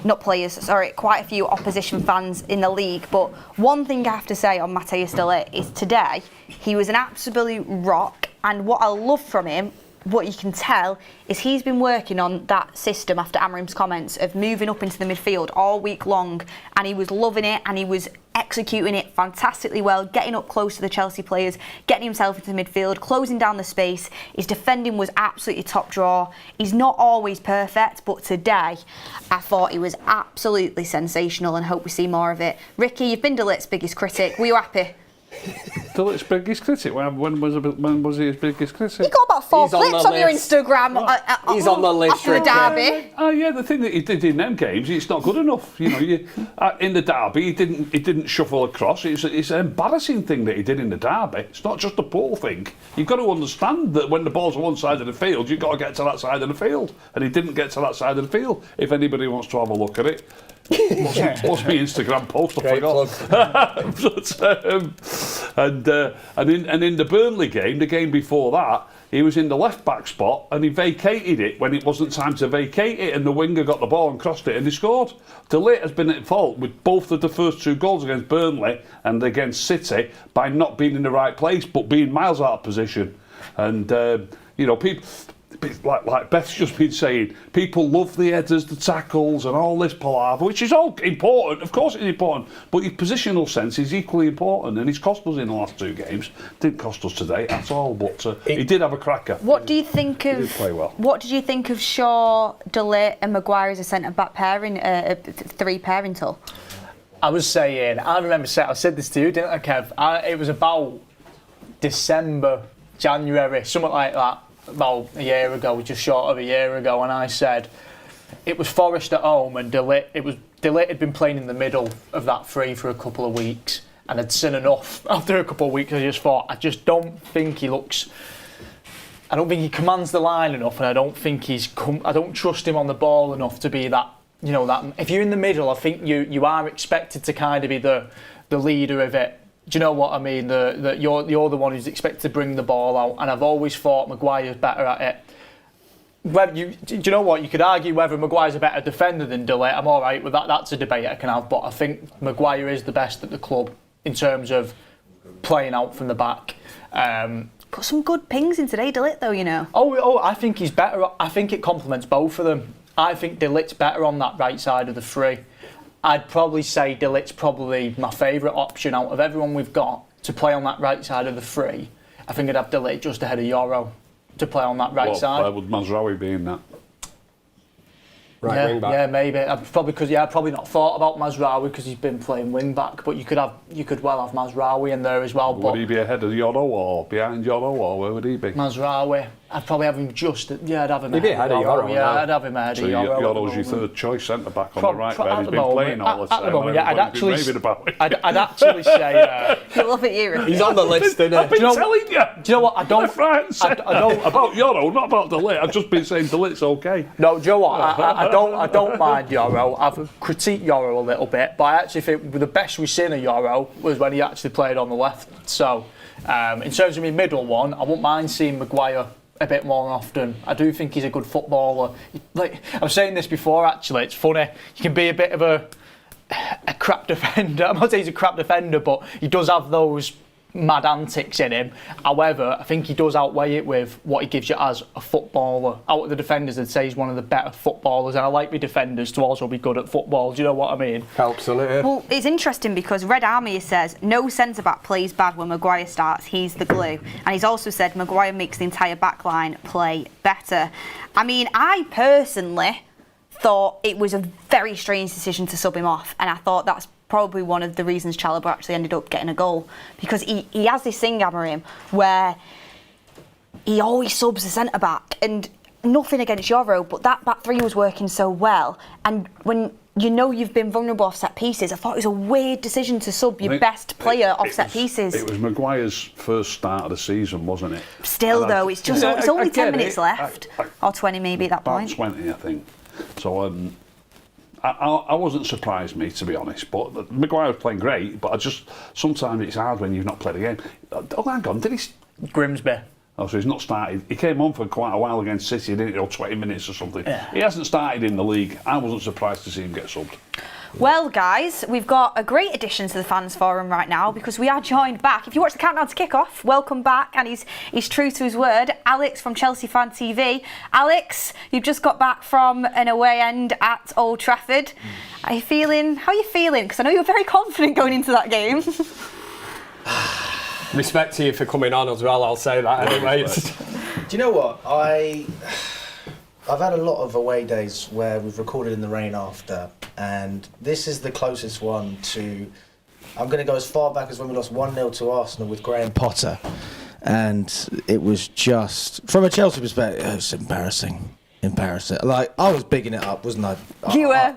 a few opposition fans in the league. But one thing I have to say on Matthijs de Ligt is today he was an absolute rock, and what I love from him, what you can tell, is he's been working on that system after Amorim's comments of moving up into the midfield all week long, and he was loving it and he was executing it fantastically well, getting up close to the Chelsea players, getting himself into the midfield, closing down the space. His defending was absolutely top drawer. He's not always perfect, but today I thought he was absolutely sensational and hope we see more of it. Ricky, you've been De Ligt's biggest critic. Were you happy? De Ligt's biggest critic? When was he his biggest critic? You got about 4 clips on your Instagram. He's on the list after the derby. Oh yeah, the thing that he did in them games, it's not good enough. In the derby, he didn't shuffle across. It's an embarrassing thing that he did in the derby. It's not just a poor thing. You've got to understand that when the ball's on one side of the field, you've got to get to that side of the field, and he didn't get to that side of the field. If anybody wants to have a look at it. What's my Instagram post? I forgot. And in the Burnley game, the game before that, he was in the left back spot and he vacated it when it wasn't time to vacate it, and the winger got the ball and crossed it and he scored. De Ligt has been at fault with both of the first 2 goals against Burnley and against City by not being in the right place but being miles out of position. And people. Like Beth's just been saying, people love the headers, the tackles and all this palaver, which is all important, of course it's important, but your positional sense is equally important, and he's cost us in the last 2 games. Didn't cost us today at all, but he did have a cracker. What do you think of? He did play well. What did you think of Shaw, De Ligt and Maguire as a centre-back pairing, 3 pairing Tul? I was saying, I said this to you, didn't I, Kev? It was about December, January, something like that. About a year ago, just short of a year ago, and I said it was Forest at home, and De Ligt had been playing in the middle of that 3 for a couple of weeks, and had seen enough. After a couple of weeks, I just thought, I don't think he commands the line enough, and I don't trust him on the ball enough to be that. That if you're in the middle, I think you are expected to kind of be the leader of it. Do you know what I mean? You're the one who's expected to bring the ball out, and I've always thought Maguire's better at it. Do you know what? You could argue whether Maguire's a better defender than De Ligt. I'm all right with that. That's a debate I can have, but I think Maguire is the best at the club in terms of playing out from the back. Put some good pings in today, De Ligt, though. Oh, I think he's better. I think it complements both of them. I think De Ligt's better on that right side of the 3. I'd probably say De Ligt's probably my favourite option out of everyone we've got to play on that right side of the 3. I think I'd have De Ligt just ahead of Euro to play on that right side. Why would Mazraoui be in that? Wing back. Yeah, maybe. I've probably not thought about Mazraoui because he's been playing wing back, but you could well have Mazraoui in there as well. Would he be ahead of Yoro or behind Yoro, or where would he be? Mazraoui. I'd probably have him I'd have him He'd be ahead of Yoro. Yeah, I'd have him ahead of Yoro. Yoro's your 3rd choice centre back on the right, where he's been playing all the time. At the moment, yeah, I'd actually say. You love it, you. He's on the list, isn't he? I've been telling you. Do you know what? I don't about Yoro, not about De Ligt. I've just been saying De Ligt's okay. No, do you know what? I don't mind Yoro. I've critiqued Yoro a little bit, but I actually think the best we've seen of Yoro was when he actually played on the left. So, in terms of my middle one, I wouldn't mind seeing Maguire a bit more often. I do think he's a good footballer. Like I was saying this before, actually, it's funny. You can be a bit of a crap defender. I'm not saying he's a crap defender, but he does have those mad antics in him. However, I think he does outweigh it with what he gives you as a footballer. Out of the defenders, I'd say he's one of the better footballers, and I like my defenders to also be good at football. Do you know what I mean? Helps, doesn't it? Well, it's interesting because Red Army says no centre-back plays bad when Maguire starts, he's the glue. And he's also said Maguire makes the entire back line play better. I mean, I personally thought it was a very strange decision to sub him off, and I thought that's probably one of the reasons Chalobah actually ended up getting a goal, because he has this thing, Amorim, where he always subs a centre-back, and nothing against Euro, but that back 3 was working so well, and when you've been vulnerable off set pieces, I thought it was a weird decision to sub your best player off set pieces. It was Maguire's first start of the season, wasn't it? Still though, it's only 10 minutes left, or 20 maybe at that point. About 20, I think. So I wasn't surprised, me, to be honest. But Maguire was playing great. But sometimes it's hard when you've not played a game. Oh, hang on, did he? Grimsby. Oh, so he's not started. He came on for quite a while against City, didn't he? Or 20 minutes or something. Yeah. He hasn't started in the league. I wasn't surprised to see him get subbed. Well, guys, we've got a great addition to the fans forum right now because we are joined back. If you watch the countdown to kick-off, welcome back, and he's true to his word. Alex from Chelsea Fan TV. Alex, you've just got back from an away end at Old Trafford. How are you feeling? Because I know you're very confident going into that game. Respect to you for coming on as well, I'll say that anyway. Do you know what? I've had a lot of away days where we've recorded in the rain after, and this is the closest one to... I'm going to go as far back as when we lost 1-0 to Arsenal with Graham Potter, and it was just, from a Chelsea perspective, it was embarrassing. Like, I was bigging it up, wasn't I? You were.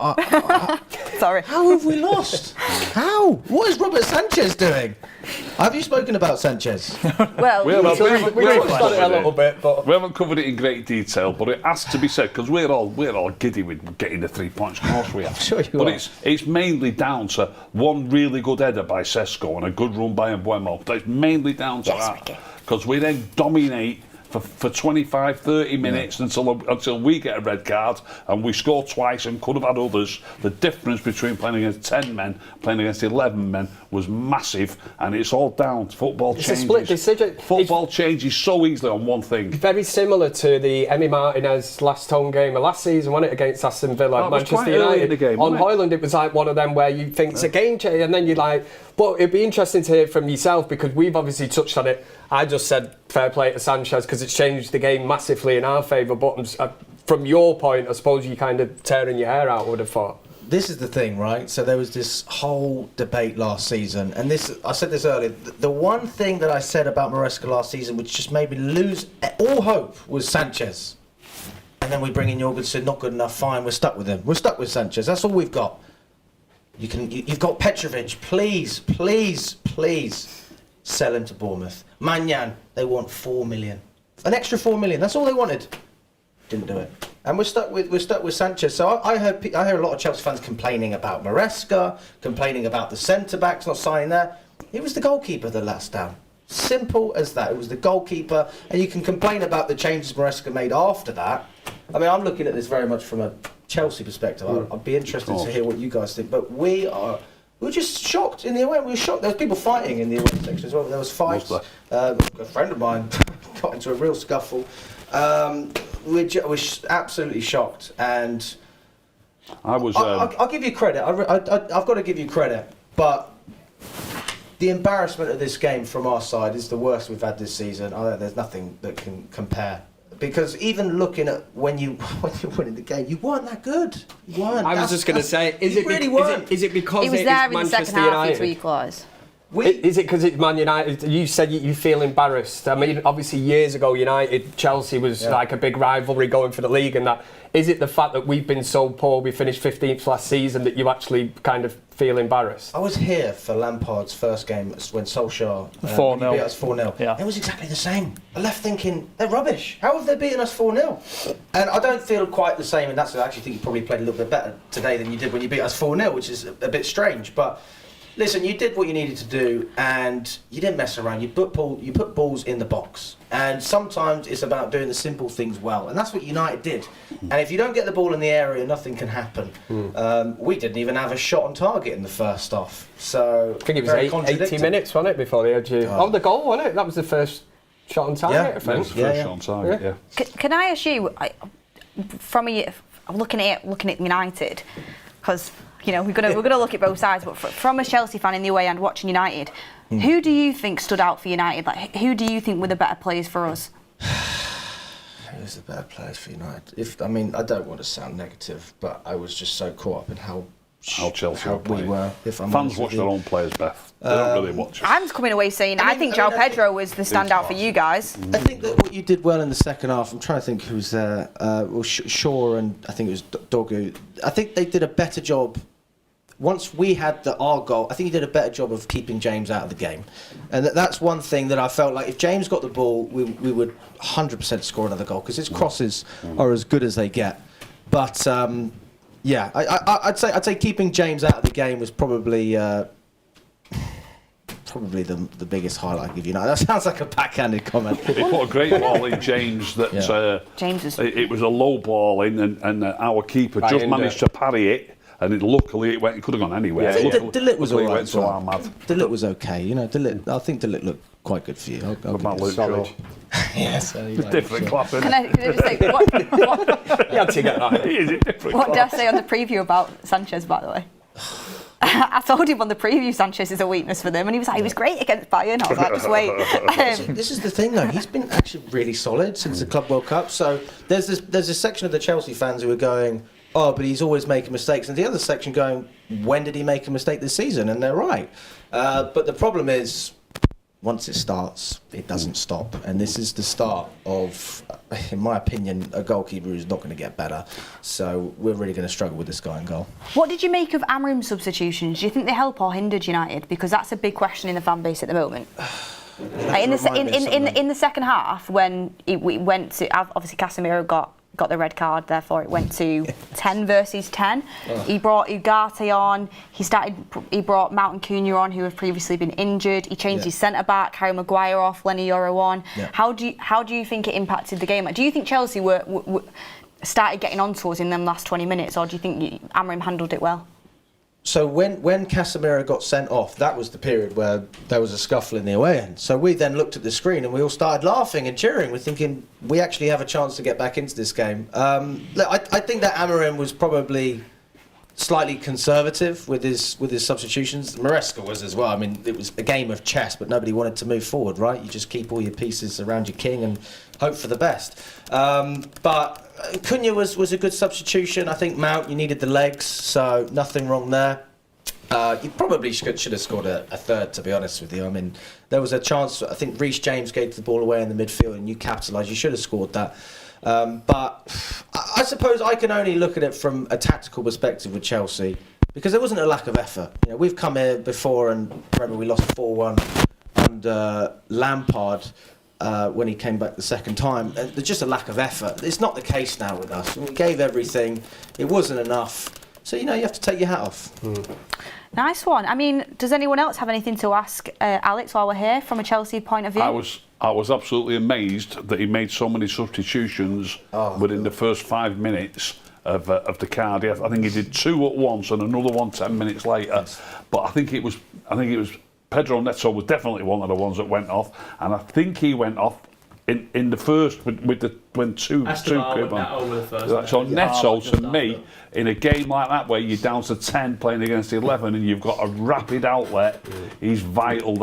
Sorry. How have we lost? How? What is Robert Sanchez doing? Have you spoken about Sanchez? Well, we haven't touched on it a little bit, but we haven't covered it in great detail. But it has to be said because we're all giddy with getting the 3 points. Of course we are. Sure you but are. it's mainly down to one really good header by Cesco and a good run by Mbuemo. It's mainly down to that because we then dominate for 25, 30 minutes until we get a red card and we score twice and could have had others. The difference between playing against 10 men, playing against 11 men was massive, and it's all down to football changes. It's a split decision. Football changes so easily on one thing. Very similar to the Emi Martinez last home game of last season, wasn't it, against Aston Villa, Manchester United. In the game, on Hoyland, it was like one of them where you think it's a game changer, and then you're like, but it'd be interesting to hear from yourself because we've obviously touched on it. I just said fair play to Sanchez because it's changed the game massively in our favour. But from your point, I suppose you're kind of tearing your hair out, would have thought. This is the thing, right? So there was this whole debate last season, and I said this earlier. The one thing that I said about Maresca last season, which just made me lose all hope, was Sanchez. And then we bring in Jorgensen, not good enough. Fine, we're stuck with him. We're stuck with Sanchez. That's all we've got. You've got Petrovic. Please sell him to Bournemouth. Manyan, they want 4 million. An extra 4 million. That's all they wanted. Didn't do it. And we're stuck with Sanchez. So I hear a lot of Chelsea fans complaining about Maresca, complaining about the centre backs not signing there. It was the goalkeeper that let us down. Simple as that. It was the goalkeeper, and you can complain about the changes Maresca made after that. I mean, I'm looking at this very much from a Chelsea perspective. I'd be interested to hear what you guys think. But we were just shocked in the away. We were shocked. There was people fighting in the away section as well. There was fights. A friend of mine got into a real scuffle. We're absolutely shocked, and I'll give you credit. I've got to give you credit, but the embarrassment of this game from our side is the worst we've had this season. There's nothing that can compare. Because even looking at when you're winning the game, you weren't that good. You weren't. I was just going to say, is it because it was there in the Manchester second half United? to equalise. Is it because it's Man United? You said you feel embarrassed. I mean, obviously years ago, Chelsea was like a big rivalry going for the league and that. Is it the fact that we've been so poor, we finished 15th last season, that you actually kind of feel embarrassed? I was here for Lampard's first game when Solskjaer 4-0. beat us 4-0. Yeah. It was exactly the same. I left thinking, they're rubbish. How have they beaten us 4-0? And I don't feel quite the same, and that's I actually think you probably played a little bit better today than you did when you beat us 4-0, which is a bit strange. But listen, you did what you needed to do, and you didn't mess around. You put balls in the box. And sometimes it's about doing the simple things well, and that's what United did. And if you don't get the ball in the area, nothing can happen. We didn't even have a shot on target in the first half. So I think it was 80 minutes, wasn't it, before they had you? Oh, the goal, wasn't it? That was the first shot on target, I think. That was the first shot on target, yeah. Can I ask you, I'm looking at United, because we're gonna look at both sides, but from a Chelsea fan in the away and watching United, who do you think stood out for United? Like, who do you think were the better players for us? Who's the better players for United? I don't want to sound negative, but I was just so caught up in how Chelsea we were. Fans watch their own players, Beth. They don't really watch it. I'm coming away saying I think João Pedro was the standout for you guys. I think that what you did well in the second half, I'm trying to think who was there. Shaw and I think it was Dogu. I think they did a better job. Once we had our goal, I think he did a better job of keeping James out of the game. And that's one thing that I felt like if James got the ball, we would 100% score another goal because his crosses are as good as they get. But I'd say keeping James out of the game was probably probably the biggest highlight of United. That sounds like a backhanded comment. He put a great ball in, James. James is. It was a low ball in, and our keeper just managed to parry it. And luckily, it could have gone anywhere. I think De Ligt was all right. To Ahmad. De Ligt was okay. You know, I think De Ligt looked quite good for you. What about Luke Shaw? Yes, Different clapping. Can I just say, what You had to get that. It is a different did I clap. say on the preview about Sanchez, by the way? I told him on the preview Sanchez is a weakness for them, and he was like, he was great against Bayern. I was like, just wait. This is the thing, though. He's been actually really solid since the Club World Cup. So there's this section of the Chelsea fans who are going, oh, but he's always making mistakes. And the other section going, when did he make a mistake this season? And they're right. But the problem is, once it starts, it doesn't stop. And this is the start of, in my opinion, a goalkeeper who's not going to get better. So we're really going to struggle with this guy in goal. What did you make of Amorim's substitutions? Do you think they help or hindered United? Because that's a big question in the fan base at the moment. Like in the second half, when we went to, obviously Casemiro got the red card, therefore it went to 10 versus 10. He brought Ugarte on, he brought Mount and Cunha on, who have previously been injured. He changed his centre-back, Harry Maguire off, Lenny Yoro on. How do you think it impacted the game? Do you think Chelsea were started getting onto us in them last 20 minutes, or do you think Amorim handled it well? So when Casemiro got sent off, that was the period where there was a scuffle in the away end. So we then looked at the screen and we all started laughing and cheering. We're thinking, we actually have a chance to get back into this game. Look, I think that Amorim was probably slightly conservative with his substitutions. Maresca was as well. I mean, it was a game of chess, but nobody wanted to move forward, right? You just keep all your pieces around your king and hope for the best. But Cunha was a good substitution. I think Mount, you needed the legs, so nothing wrong there. You probably should have scored a third, to be honest with you. I mean, there was a chance. I think Reece James gave the ball away in the midfield and you capitalised. You should have scored that. But I suppose I can only look at it from a tactical perspective with Chelsea, because there wasn't a lack of effort. You know, we've come here before and remember we lost 4-1 under Lampard. When he came back the second time, there's just a lack of effort. It's not the case now with us. We gave everything. It wasn't enough. So, you have to take your hat off. Nice one. I mean, does anyone else have anything to ask Alex while we're here from a Chelsea point of view? I was absolutely amazed that he made so many substitutions within the first 5 minutes of the Cardiff. I think he did 2 at once and another one 10 minutes later. Yes. But I think it was Pedro Neto was definitely one of the ones that went off, and I think he went off in the first when two came on. So Neto, to me, in a game like that where you're down to 10 playing against 11 and you've got a rapid outlet, he's vital.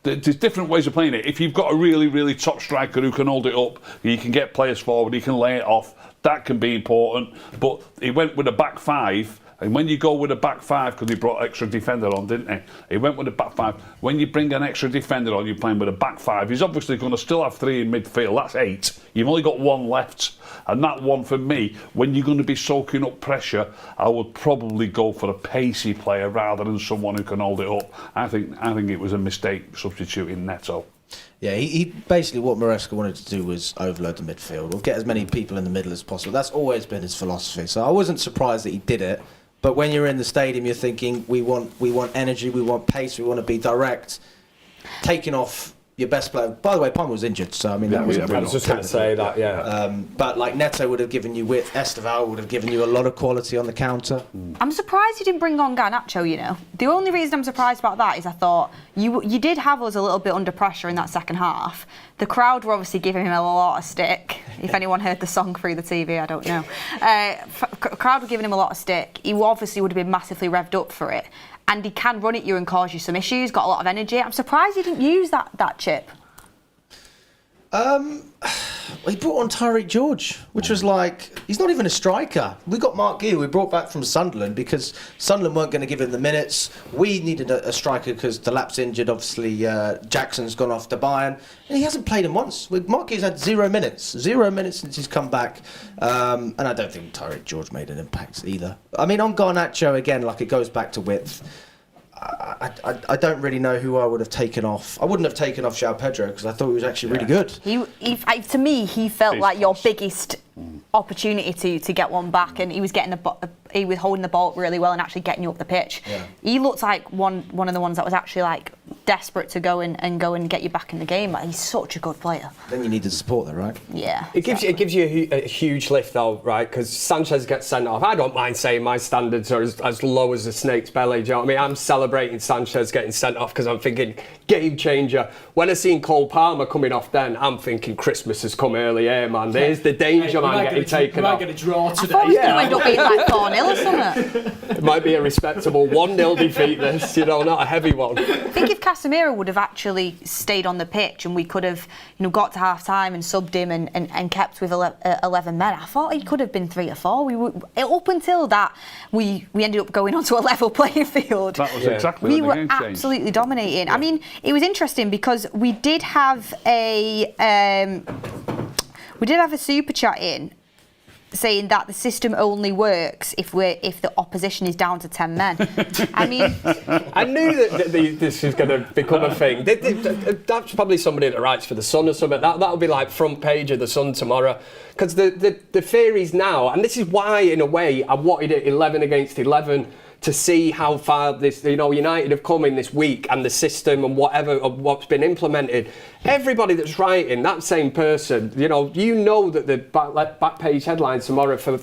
There's different ways of playing it. If you've got a really, really top striker who can hold it up, he can get players forward, he can lay it off. That can be important. But he went with a back five. And when you go with a back five, because he brought extra defender on, didn't he? He went with a back five. When you bring an extra defender on, you're playing with a back five. He's obviously going to still have 3 in midfield. That's 8. You've only got 1 left. And that one, for me, when you're going to be soaking up pressure, I would probably go for a pacey player rather than someone who can hold it up. I think it was a mistake substituting Neto. Yeah, he basically, what Maresca wanted to do was overload the midfield or get as many people in the middle as possible. That's always been his philosophy. So I wasn't surprised that he did it. But when you're in the stadium, you're thinking, we want energy, we want pace, we want to be direct. Taking off your best player. By the way, Palmer was injured, so I mean, that was. I was just going to say that, yeah. But like Neto would have given you width, Esteval would have given you a lot of quality on the counter. I'm surprised you didn't bring on Garnacho, The only reason I'm surprised about that is I thought you did have us a little bit under pressure in that second half. The crowd were obviously giving him a lot of stick. If anyone heard the song through the TV, I don't know. Crowd were giving him a lot of stick. He obviously would have been massively revved up for it. And he can run at you and cause you some issues, got a lot of energy. I'm surprised he didn't use that chip. He brought on Tyreek George, which was like, he's not even a striker. We got Mark Gill, we brought back from Sunderland because Sunderland weren't going to give him the minutes. We needed a striker because Delap's injured, obviously Jackson's gone off to Bayern. And he hasn't played him once. Mark Gill's had 0 minutes. 0 minutes since he's come back. And I don't think Tyreek George made an impact either. I mean, on Garnacho, again, like it goes back to width. I don't really know who I would have taken off. I wouldn't have taken off João Pedro because I thought he was actually really good. To me, he felt like your biggest opportunity to get one back, and he was he was holding the ball really well and actually getting you up the pitch. Yeah. He looked like one of the ones that was actually like desperate to go and get you back in the game. He's such a good player. Then you need the support, though, right? Yeah. It gives you a huge lift, though, right? Because Sanchez gets sent off. I don't mind saying my standards are as low as a snake's belly. Do you know what I mean? I'm celebrating Sanchez getting sent off because I'm thinking game changer. When I seen Cole Palmer coming off, then I'm thinking Christmas has come early here, man. There's the danger, man, getting taken off. You might get a draw today. I thought it was going to end up being like 4-0 or something. It might be a respectable 1-0 defeat. This, not a heavy one. I think if Casemiro would have actually stayed on the pitch and we could have, got to half time and subbed him and kept with 11 men, I thought he could have been 3 or 4. Up until that, we ended up going onto a level playing field. That was exactly we when the were game changed. Absolutely dominating. Yeah. I mean, it was interesting because we did have a super chat in saying that the system only works if the opposition is down to 10 men. I mean, I knew that this was going to become a thing. That's probably somebody that writes for the Sun or something. That'll be like front page of the Sun tomorrow. Because the theories now, and this is why in a way I wanted it 11 against 11 to see how far this, United have come in this week and the system and what's been implemented. Everybody that's writing, that same person, that the back page headlines tomorrow for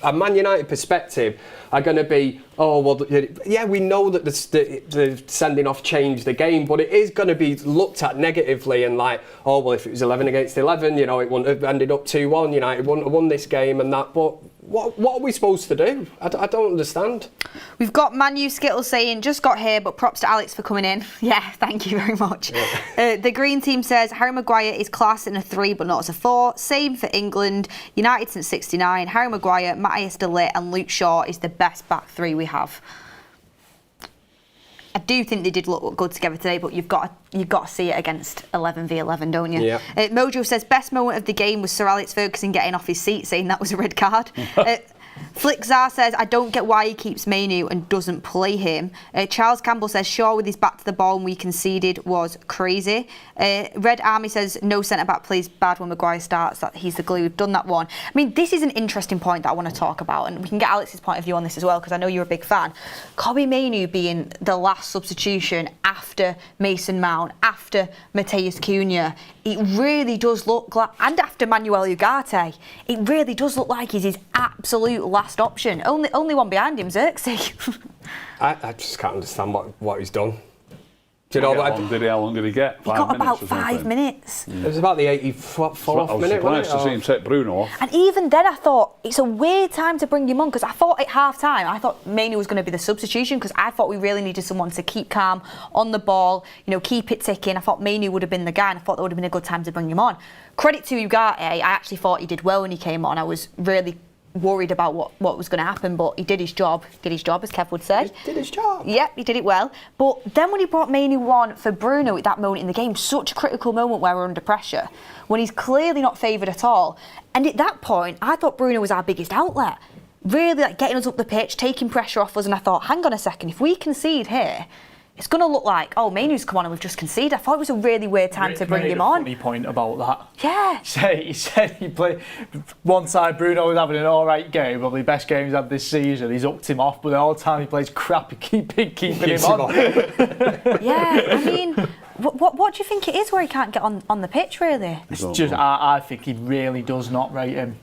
a Man United perspective are going to be, we know that the sending off changed the game, but it is going to be looked at negatively and like, if it was 11 against 11, it wouldn't have ended up 2-1, United wouldn't have won this game and that, but what are we supposed to do? I don't understand. We've got Manu Skittles saying, just got here, but props to Alex for coming in. Yeah, thank you very much. Yeah. The Green Team says, Harry Maguire is class in a 3, but not as a 4. Same for England. United since 69. Harry Maguire, Matthias de Ligt and Luke Shaw is the best back 3 we have. I do think they did look good together today, but you've got to see it against 11 v 11, don't you? Yeah. Mojo says best moment of the game was Sir Alex Ferguson getting off his seat, saying that was a red card. Flickzar says, I don't get why he keeps Mainoo and doesn't play him. Charles Campbell says, Shaw with his back to the ball and we conceded was crazy. Red Army says, no centre-back plays bad when Maguire starts. That he's the glue. We've done that one. I mean, this is an interesting point that I want to talk about, and we can get Alex's point of view on this as well, because I know you're a big fan. Kobbie Mainoo being the last substitution after Mason Mount, after Mateus Cunha, it really does look like, and after Manuel Ugarte, it really does look like he's his absolute last option. Only one behind him, Xerxes. I just can't understand what he's done. How long did he get? He got about 5 minutes. It was about the 84th minute, wasn't it? Nice to see him take Bruno off. And even then I thought, it's a weird time to bring him on, because I thought at half-time, I thought Mainoo was going to be the substitution, because I thought we really needed someone to keep calm, on the ball, keep it ticking. I thought Mainoo would have been the guy, and I thought that would have been a good time to bring him on. Credit to Ugarte, I actually thought he did well when he came on. I was really worried about what was going to happen, but he did his job. Did his job, as Kev would say. He did his job. Yep, he did it well. But then when he brought Mainoo on for Bruno at that moment in the game, such a critical moment where we're under pressure, when he's clearly not favoured at all. And at that point, I thought Bruno was our biggest outlet. Really getting us up the pitch, taking pressure off us, and I thought, hang on a second, if we concede here, it's going to look like, Mainoo's come on and we've just conceded. I thought it was a really weird time to bring him on. Funny point about that. Yeah. He said he played one side. Bruno was having an all right game, probably the best game he's had this season. He's upped him off, but all the time he plays crap, keeping him on. Yeah, I mean, what do you think it is where he can't get on the pitch, really? It's just, I think he really does not rate him.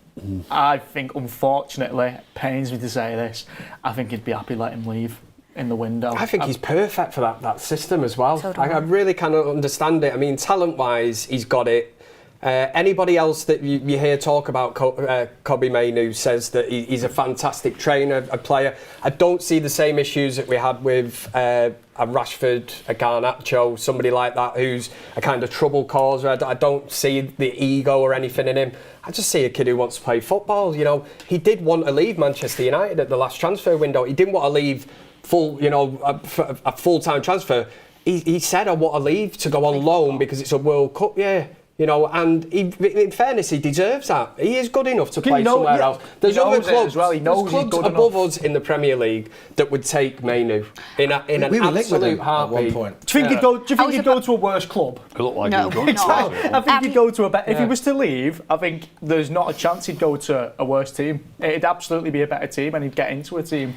I think, unfortunately, it pains me to say this, I think he'd be happy let him leave in the window. I think he's perfect for that system as well. So I really cannot understand it. I mean, talent-wise, he's got it. Anybody else that you hear talk about Kobbie Mainoo says that he's a fantastic trainer, a player. I don't see the same issues that we had with a Rashford, a Garnacho, somebody like that who's a kind of trouble causer. I don't see the ego or anything in him. I just see a kid who wants to play football. He did want to leave Manchester United at the last transfer window. He didn't want to leave a full-time transfer. He said, I want to leave to go on loan because it's a World Cup, and in fairness, he deserves that. He is good enough to play somewhere else. There's other clubs, there's clubs above us in the Premier League that would take Mainoo in an absolute heartbeat. At one point. Do you think he'd go to a worse club? It looked like No. he was Exactly. I think he'd go to a better. If he was to leave, I think there's not a chance he'd go to a worse team. It'd absolutely be a better team, and he'd get into a team.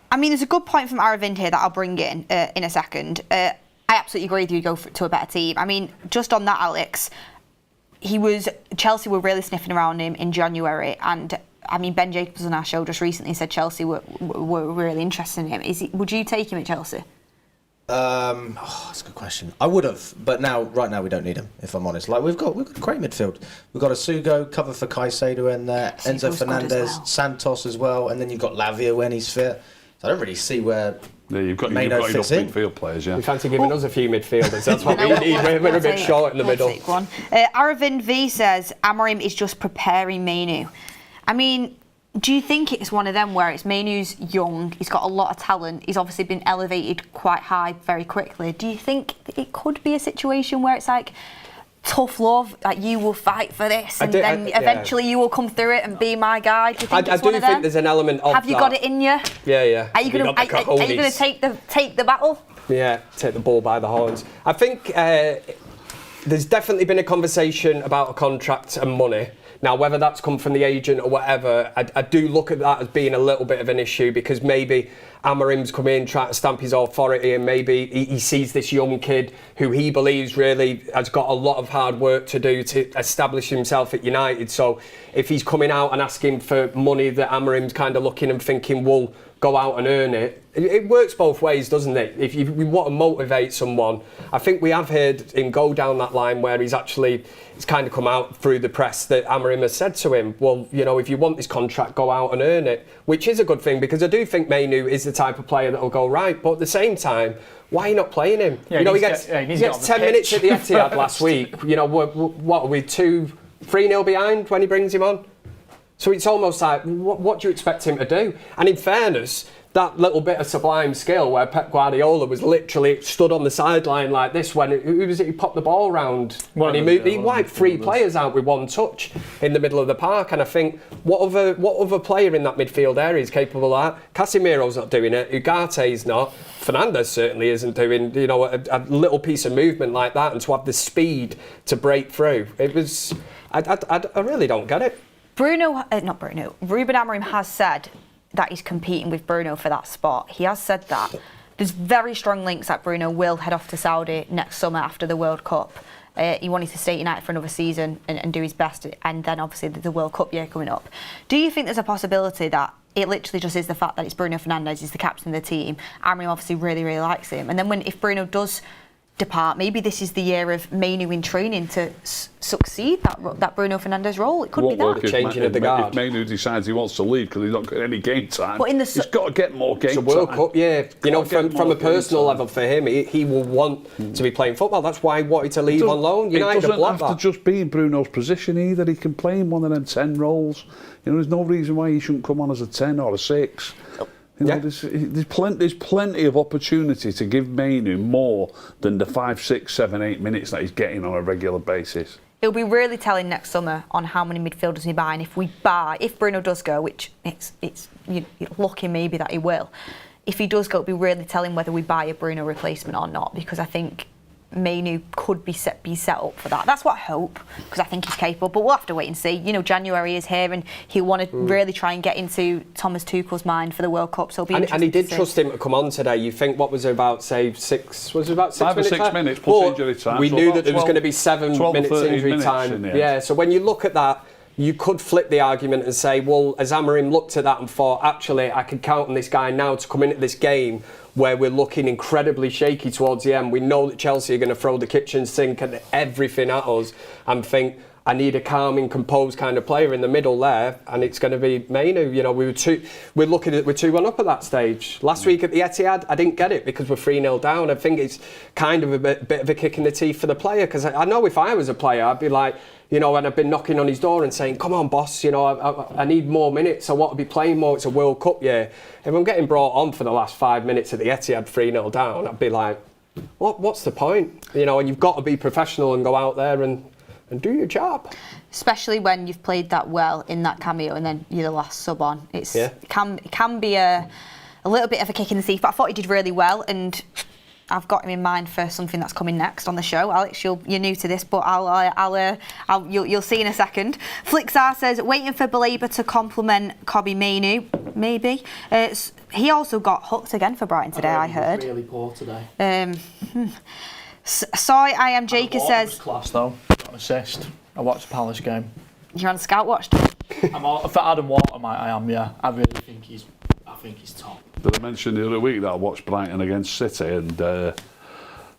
I mean, there's a good point from Aravind here that I'll bring in a second. I absolutely agree with you. Go to a better team. I mean, just on that, Alex, Chelsea were really sniffing around him in January, and I mean, Ben Jacobs on our show just recently said Chelsea were really interested in him. Would you take him at Chelsea? That's a good question. I would have, but right now we don't need him. If I'm honest, like we've got a great midfield. We've got a Sugo cover for Caicedo in there, Enzo Fernandez, Santos as well, and then you've got Lavia when he's fit. So I don't really see where. Yeah, you've got Mainoo enough fits in. midfield players, yeah. We fancy giving us a few midfielders. That's what we need. We're a bit short in the middle. Take one. Aravind V says Amorim is just preparing Mainoo. I mean, do you think it's one of them where it's Mainoo's young, he's got a lot of talent, he's obviously been elevated quite high very quickly. Do you think it could be a situation where it's like tough love, like you will fight for this and then eventually you will come through it and be my guy? Do you think it's one of them? I do think there's an element of Have you got it in you? Yeah. Are you going to take the battle? Yeah, take the ball by the horns. I think there's definitely been a conversation about a contract and money. Now, whether that's come from the agent or whatever, I do look at that as being a little bit of an issue, because maybe Amorim's come in trying to stamp his authority, and maybe he sees this young kid who he believes really has got a lot of hard work to do to establish himself at United. So if he's coming out and asking for money that Amorim's kind of looking and thinking, well, go out and earn it. It works both ways, doesn't it? If you want to motivate someone, I think we have heard him go down that line where it's kind of come out through the press that Amorim has said to him, well, you know, if you want this contract, go out and earn it, which is a good thing, because I do think Mainoo is the type of player that will go right, but at the same time, why are you not playing him? Yeah, you know, he gets 10 minutes at the Etihad last week. You know, what are we, 3-0 behind when he brings him on? So it's almost like, what do you expect him to do? And in fairness, that little bit of sublime skill where Pep Guardiola was literally stood on the sideline like this when he popped the ball around and he wiped 3 players out with one touch in the middle of the park. And I think what other player in that midfield area is capable of that? Casemiro's not doing it. Ugarte's not. Fernandez certainly isn't doing, you know, a little piece of movement like that, and to have the speed to break through. It was, I really don't get it. Ruben Amorim has said that he's competing with Bruno for that spot. He has said that. There's very strong links that Bruno will head off to Saudi next summer after the World Cup. He wanted to stay at United for another season and do his best, and then obviously the World Cup year coming up. Do you think there's a possibility that it literally just is the fact that it's Bruno Fernandes, he's the captain of the team, Amorim obviously really, really likes him, and then if Bruno does depart, maybe this is the year of Mainoo in training to succeed that Bruno Fernandes role? It could be that. The changing of the guard. If Mainoo decides he wants to leave because he's not got any game time, but he's got to get more game time. It's a World Cup, yeah. You know, from a personal level for him, he will want to be playing football. That's why he wanted to leave on loan. United it doesn't have to just be in Bruno's position either. He can play in one of them 10 roles. You know, there's no reason why he shouldn't come on as a 10 or a 6. You know, there's plenty of opportunity to give Mainoo more than the 5, 6, 7, 8 minutes that he's getting on a regular basis. It'll be really telling next summer on how many midfielders we buy, and if Bruno does go, which it's you're lucky maybe that he will. If he does go, it'll be really telling whether we buy a Bruno replacement or not, because I think Mainoo could be set up for that. That's what I hope, because I think he's capable, but we'll have to wait and see. You know, January is here and he'll want to really try and get into Thomas Tuchel's mind for the World Cup, so it'll be interesting. And he did trust him to come on today. You think, what was it about, say, 6 minutes? 5 or 6 minutes plus injury time. We knew that there was going to be 7 minutes injury time. Yeah, so when you look at that, you could flip the argument and say, well, as Amorim looked at that and thought, actually, I can count on this guy now to come into this game where we're looking incredibly shaky towards the end. We know that Chelsea are going to throw the kitchen sink and everything at us, and think, I need a calming, composed kind of player in the middle there, and it's going to be Mainoo. You know, we're 2-1 up at that stage. Last week at the Etihad, I didn't get it because we're 3-0 down. I think it's kind of a bit of a kick in the teeth for the player, because I know if I was a player, I'd be like, you know, and I've been knocking on his door and saying, come on, boss, you know, I need more minutes. I want to be playing more. It's a World Cup year. If I'm getting brought on for the last 5 minutes at the Etihad 3-0 down, I'd be like, what's the point? You know, and you've got to be professional and go out there and do your job. Especially when you've played that well in that cameo and then you're the last sub on. It can be a little bit of a kick in the teeth, but I thought he did really well, and I've got him in mind for something that's coming next on the show. Alex, you're new to this, but you'll see in a second. Flixar says, waiting for Baleba to compliment Kobbie Mainoo, maybe. he also got hooked again for Brighton today, I heard. Really poor today. Sorry, I am Jaker says... Was class though, got an assist. I watched the Palace game. You're on Scout Watch? For Adam Water, I am, yeah. I really think he's top. Did I mention the other week that I watched Brighton against City and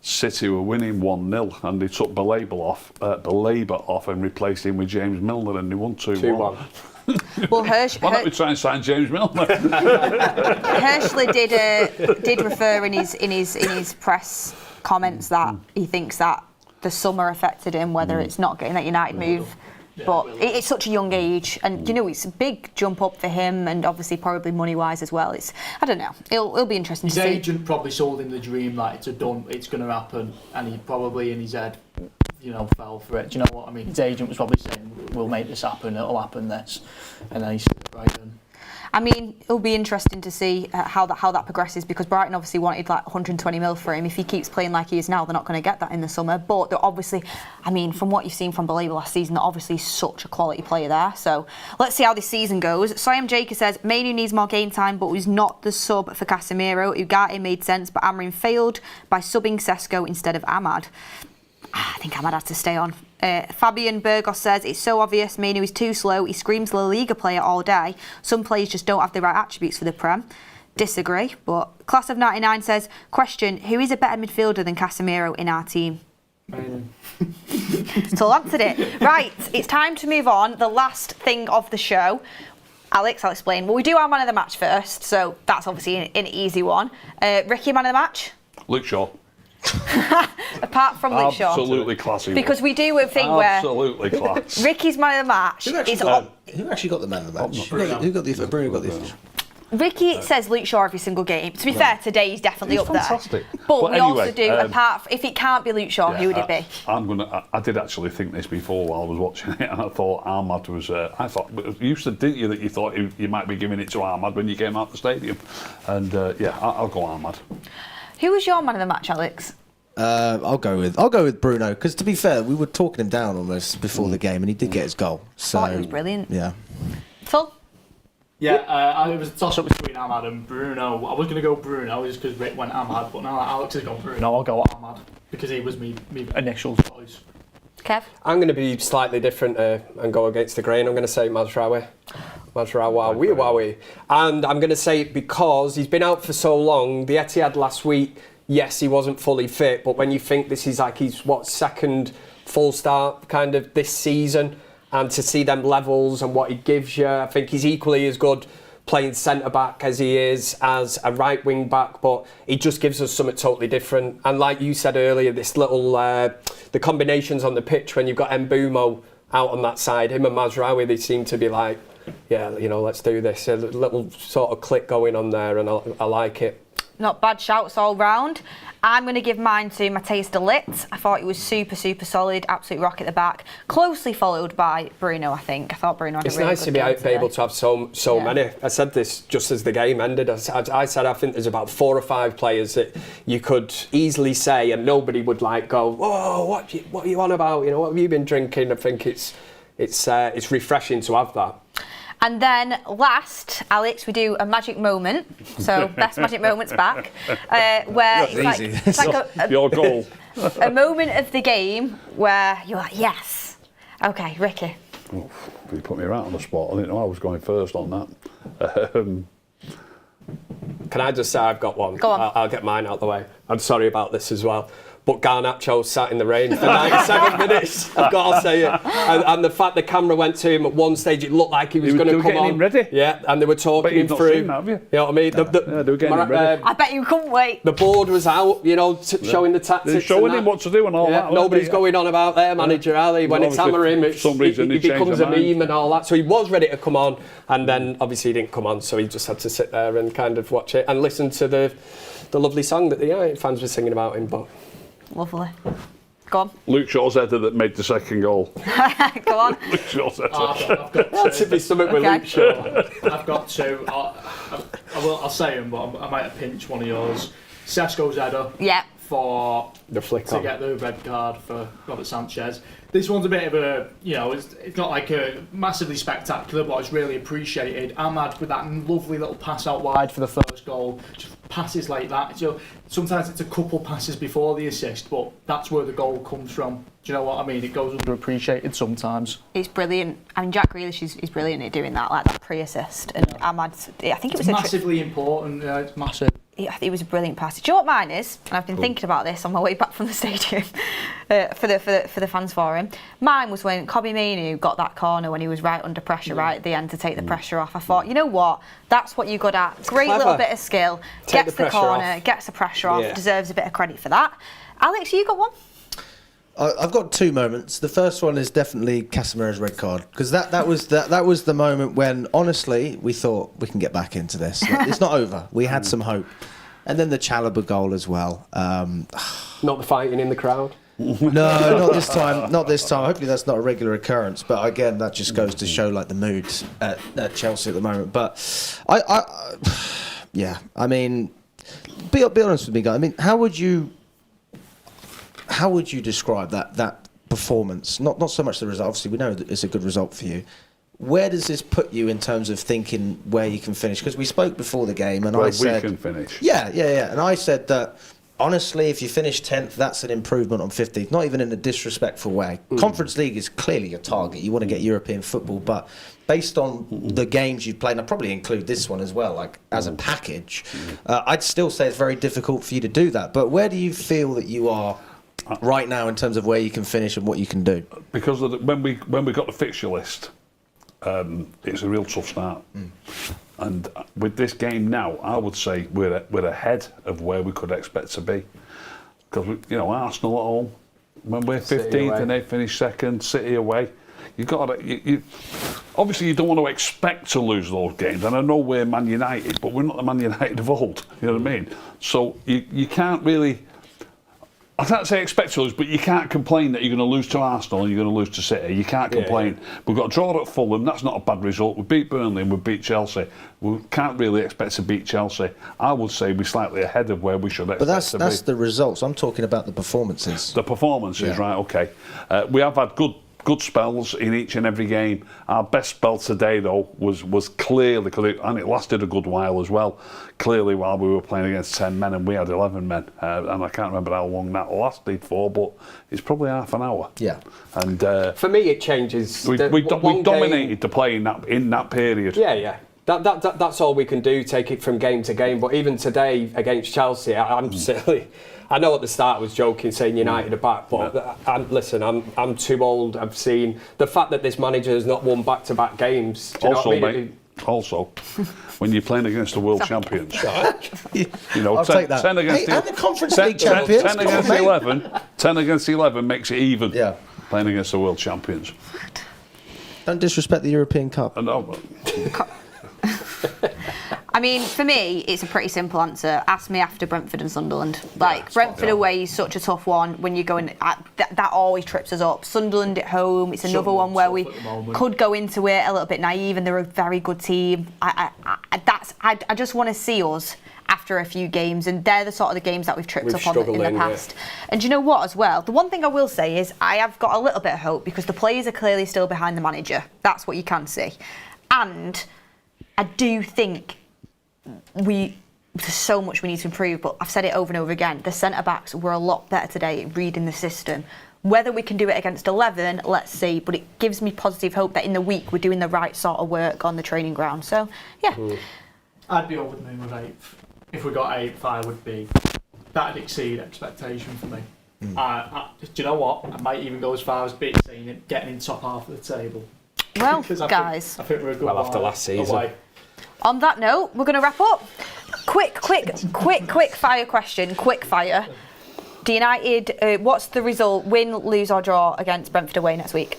City were winning 1-0 and they took Belabor off and replaced him with James Milner and they won 2-1. Well, Why don't we try and sign James Milner? Herschler did refer in his press comments that he thinks that the summer affected him, whether it's not getting that United move. But it's such a young age, and it's a big jump up for him, and obviously probably money-wise as well. I don't know. It'll be interesting to see. His agent probably sold him the dream that it's going to happen, and he probably in his head, fell for it. Do you know what I mean? His agent was probably saying, "We'll make this happen. It'll happen." This, and then he said, "Right then." I mean, it'll be interesting to see how that progresses, because Brighton obviously wanted like 120 mil for him. If he keeps playing like he is now, they're not going to get that in the summer. But they're obviously, I mean, from what you've seen from Belabor last season, they're obviously such a quality player there. So let's see how this season goes. Siam Jaker says, Mainoo needs more game time, but was not the sub for Casemiro. Ugarte made sense, but Amorim failed by subbing Cesco instead of Ahmad. I think Ahmad had to stay on. Fabian Burgos says, it's so obvious Mainoo is too slow. He screams La Liga player all day. Some players just don't have the right attributes for the Prem. Disagree, but Class of 99 says, question, who is a better midfielder than Casemiro in our team? So I answered it. Right, it's time to move on. The last thing of the show. Alex, I'll explain. Well, we do our man of the match first, so that's obviously an easy one. Ricky, man of the match? Luke Shaw. Apart from Luke Shaw. Absolutely classy. Because we do a thing where absolutely class. Ricky's man of the match Who actually got the man of the match? Who got the Bruno got the Ricky says Luke Shaw every single game. To be fair, today he's definitely He's up fantastic. there. But we anyway, also do, if it can't be Luke Shaw, who would it be? I did actually think this before while I was watching it, and I thought Ahmad was. I thought you said, didn't you, that you thought you might be giving it to Ahmad when you came out the stadium? And I'll go Ahmad. Who was your man of the match, Alex? I'll go with Bruno, because to be fair, we were talking him down almost before the game, and he did get his goal. So He was brilliant. Yeah. Tul? Yeah, it was a toss-up between Ahmad and Bruno. I was going to go Bruno just because Rick went Ahmad, but now Alex has gone Bruno, I'll go Ahmad because he was my initial choice. Kev? I'm going to be slightly different and go against the grain. I'm going to say Mazraoui. Mazraoui. And I'm going to say it because he's been out for so long. The Etihad last week, yes, he wasn't fully fit, but when you think this is like his, second full start kind of this season, and to see them levels and what he gives you, I think he's equally as good playing centre-back as he is as a right wing-back, but he just gives us something totally different. And like you said earlier, this little, the combinations on the pitch when you've got Mbumo out on that side, him and Mazraoui, they seem to be like, yeah, let's do this. A little sort of click going on there, and I like it. Not bad shouts all round. I'm going to give mine to Matthijs de Ligt. I thought he was super, super solid, absolute rock at the back. Closely followed by Bruno, I think. I thought Bruno had a really good game. It's nice to be able to have so many. I said this just as the game ended. I said I think there's about 4 or 5 players that you could easily say and nobody would go, whoa, what are you on about? What have you been drinking? I think it's refreshing to have that. And then last, Alex, we do a magic moment. So best magic moments back, where it's like your goal. A moment of the game where you're like, yes. Okay, Ricky. Oh, you put me right on the spot. I didn't know I was going first on that. Can I just say I've got one? Go on. I'll get mine out of the way. I'm sorry about this as well. But Garnacho sat in the rain for 97 minutes. I've got to say it. And the fact the camera went to him at one stage, it looked like he was going to come on. Him ready. Yeah, and they were talking him through. Seen that, have you? You know what I mean? They were getting him ready. I bet you couldn't wait. The board was out, showing the tactics. They're showing him what to do and all that. Nobody's going on about their manager, Ali. When it's Amorim, he becomes a meme and all that. So he was ready to come on, and then obviously he didn't come on, so he just had to sit there and kind of watch it and listen to the lovely song that the fans were singing about him. But lovely. Go on. Luke Shaw's header that made the second goal. Go on. Luke Shaw's header. I've got that should be something with Luke Shaw. I've got 2. I'll say them, but I might have pinched one of yours. Cesco's header. Yeah. For the flick to on. Get the red card for Robert Sanchez. This one's a bit of a, it's not like a massively spectacular, but it's really appreciated. Ahmad with that lovely little pass out wide for the first goal, just passes like that. Sometimes it's a couple passes before the assist, but that's where the goal comes from. Do you know what I mean? It goes underappreciated sometimes. It's brilliant. I mean, Jack Grealish is brilliant at doing that, like that pre-assist. And Ahmad, I think it was massively important. It's massive. It was a brilliant pass. Do you know what mine is? And I've been thinking about this on my way back from the stadium for the fans forum. Mine was when Mainoo got that corner when he was right under pressure, right at the end to take the pressure off. I thought, you know what? That's what you're good at. Great clever. Little bit of skill. Take Gets the the corner, off. gets the pressure off. Deserves a bit of credit for that. Alex, you got one? I've got two moments. The first one is definitely Casemiro's red card, because that was the moment when honestly we thought we can get back into this. Like, it's not over. We had some hope, and then the Chalobah goal as well. Not the fighting in the crowd. No, not this time. Not this time. Hopefully that's not a regular occurrence. But again, that just goes to show like the mood at Chelsea at the moment. But I mean, be honest with me, guys. I mean, how would you describe that performance? Not so much the result. Obviously, we know that it's a good result for you. Where does this put you in terms of thinking where you can finish? Because we spoke before the game, and I said we can finish. Yeah. And I said that honestly, if you finish 10th, that's an improvement on 15th. Not even in a disrespectful way. Conference League is clearly your target. You want to get European football, but based on the games you've played, and I'll probably include this one as well, like as a package, I'd still say it's very difficult for you to do that. But where do you feel that you are right now in terms of where you can finish and what you can do? Because of when we got the fixture list, it's a real tough start. And with this game now, I would say we're ahead of where we could expect to be. Because Arsenal at home, when we're 15th and they finish second, City away, you obviously you don't want to expect to lose those games. And I know we're Man United, but we're not the Man United of old. You know what I mean? So you can't really. I can't say expect to lose, but you can't complain that you're going to lose to Arsenal and you're going to lose to City. You can't complain. Yeah. We've got a draw at Fulham. That's not a bad result. We beat Burnley and we beat Chelsea. We can't really expect to beat Chelsea. I would say we're slightly ahead of where we should expect to be. But that's the results. I'm talking about the performances. The performances, right, okay. We have had good spells in each and every game. Our best spell today, though, was clearly, and it lasted a good while as well, clearly while we were playing against 10 men and we had 11 men. And I can't remember how long that lasted for, but it's probably half an hour. Yeah. And for me, it changes. We dominated the play in that period. Yeah. That's all we can do, take it from game to game. But even today against Chelsea, I'm silly. I know at the start I was joking saying United are back, but I'm too old. I've seen the fact that this manager has not won back-to-back games. Do you know what I mean? Also, when you're playing against the world champions, I'll take that. 10 against and the Conference League champions. 10 against 11. 10 against 11 makes it even. Yeah. Playing against the world champions. Don't disrespect the European Cup. I mean, for me, it's a pretty simple answer. Ask me after Brentford and Sunderland. Brentford away is such a tough one when you're going. That always trips us up. Sunderland at home, it's another one where we could go into it a little bit naive, and they're a very good team. I just want to see us after a few games, and they're the sort of the games that we've tripped up on in the past. Yeah. And do you know what as well? The one thing I will say is I have got a little bit of hope because the players are clearly still behind the manager. That's what you can see. And I do think there's so much we need to improve, but I've said it over and over again. The centre-backs were a lot better today at reading the system. Whether we can do it against 11, let's see, but it gives me positive hope that in the week we're doing the right sort of work on the training ground. So, yeah. I'd be over the moon with 8th. If we got 8th, that'd exceed expectation for me. Do you know what? I might even go as far as saying it, getting in top half of the table. Well, guys. I think we're a good after last season. Away. On that note, we're going to wrap up. Quick fire question. Quick fire. Do United, what's the result? Win, lose or draw against Brentford away next week?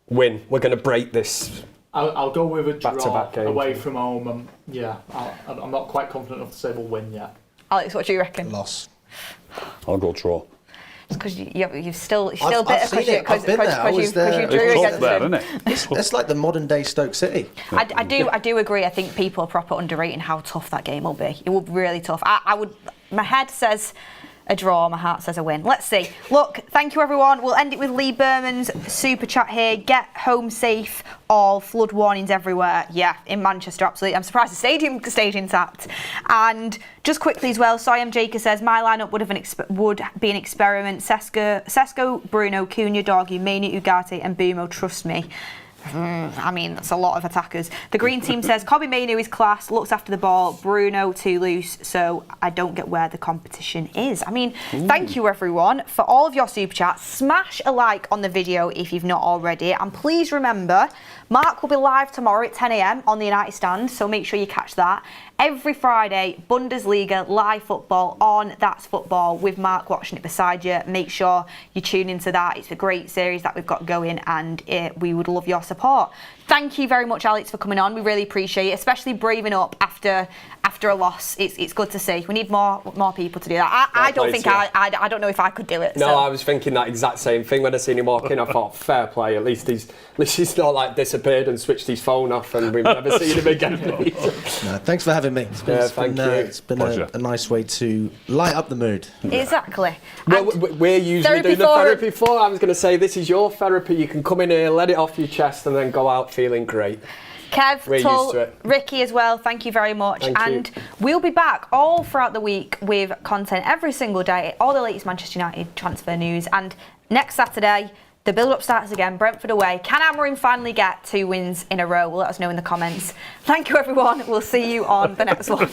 Win. We're going to break this. I'll go with a draw game. Away from home. I'm not quite confident enough to say we'll win yet. Alex, what do you reckon? Loss. I'll go draw. Because you've still bitter I've been there. I was there. drew against there, them. isn't it? It's like the modern day Stoke City. I do agree. I think people are proper underrating how tough that game will be. It will be really tough. My head says a draw. My heart says a win. Let's see. Look, thank you everyone. We'll end it with Lee Berman's super chat here. Get home safe. All flood warnings everywhere. Yeah, in Manchester, absolutely. I'm surprised the stadium stayed intact. And just quickly as well, Soyam Jaker says my lineup would be an experiment. Cesco, Bruno, Cunha, Dorgu, Mainoo, Ugarte, and Bumo. Trust me. I mean, that's a lot of attackers. The green team says Kobbie Mainoo is class, looks after the ball, Bruno too loose, so I don't get where the competition is. I mean, thank you everyone for all of your super chats. Smash a like on the video if you've not already, and please remember, Mark will be live tomorrow at 10 a.m. on the United Stand, so make sure you catch that. Every Friday, Bundesliga live football on That's Football with Mark watching it beside you. Make sure you tune into that. It's a great series that we've got going, and we would love your support. Thank you very much, Alex, for coming on. We really appreciate it, especially braving up after a loss. It's good to see. We need more people to do that. I don't think I don't know if I could do it. No, so. I was thinking that exact same thing when I seen him walk in. I thought, fair play. At least he's not like disappeared and switched his phone off, and we've never seen him again. No, thanks for having me. It's been a nice way to light up the mood. Exactly. Well, we're usually doing the therapy for. I was going to say, this is your therapy. You can come in here, let it off your chest, and then go out feeling great. Kev, We're Tul, used to it. Ricky as well, thank you very much. Thank and you. We'll be back all throughout the week with content every single day, all the latest Manchester United transfer news. And next Saturday, the build-up starts again, Brentford away. Can Amorim finally get 2 wins in a row? Let us know in the comments. Thank you, everyone. We'll see you on the next one.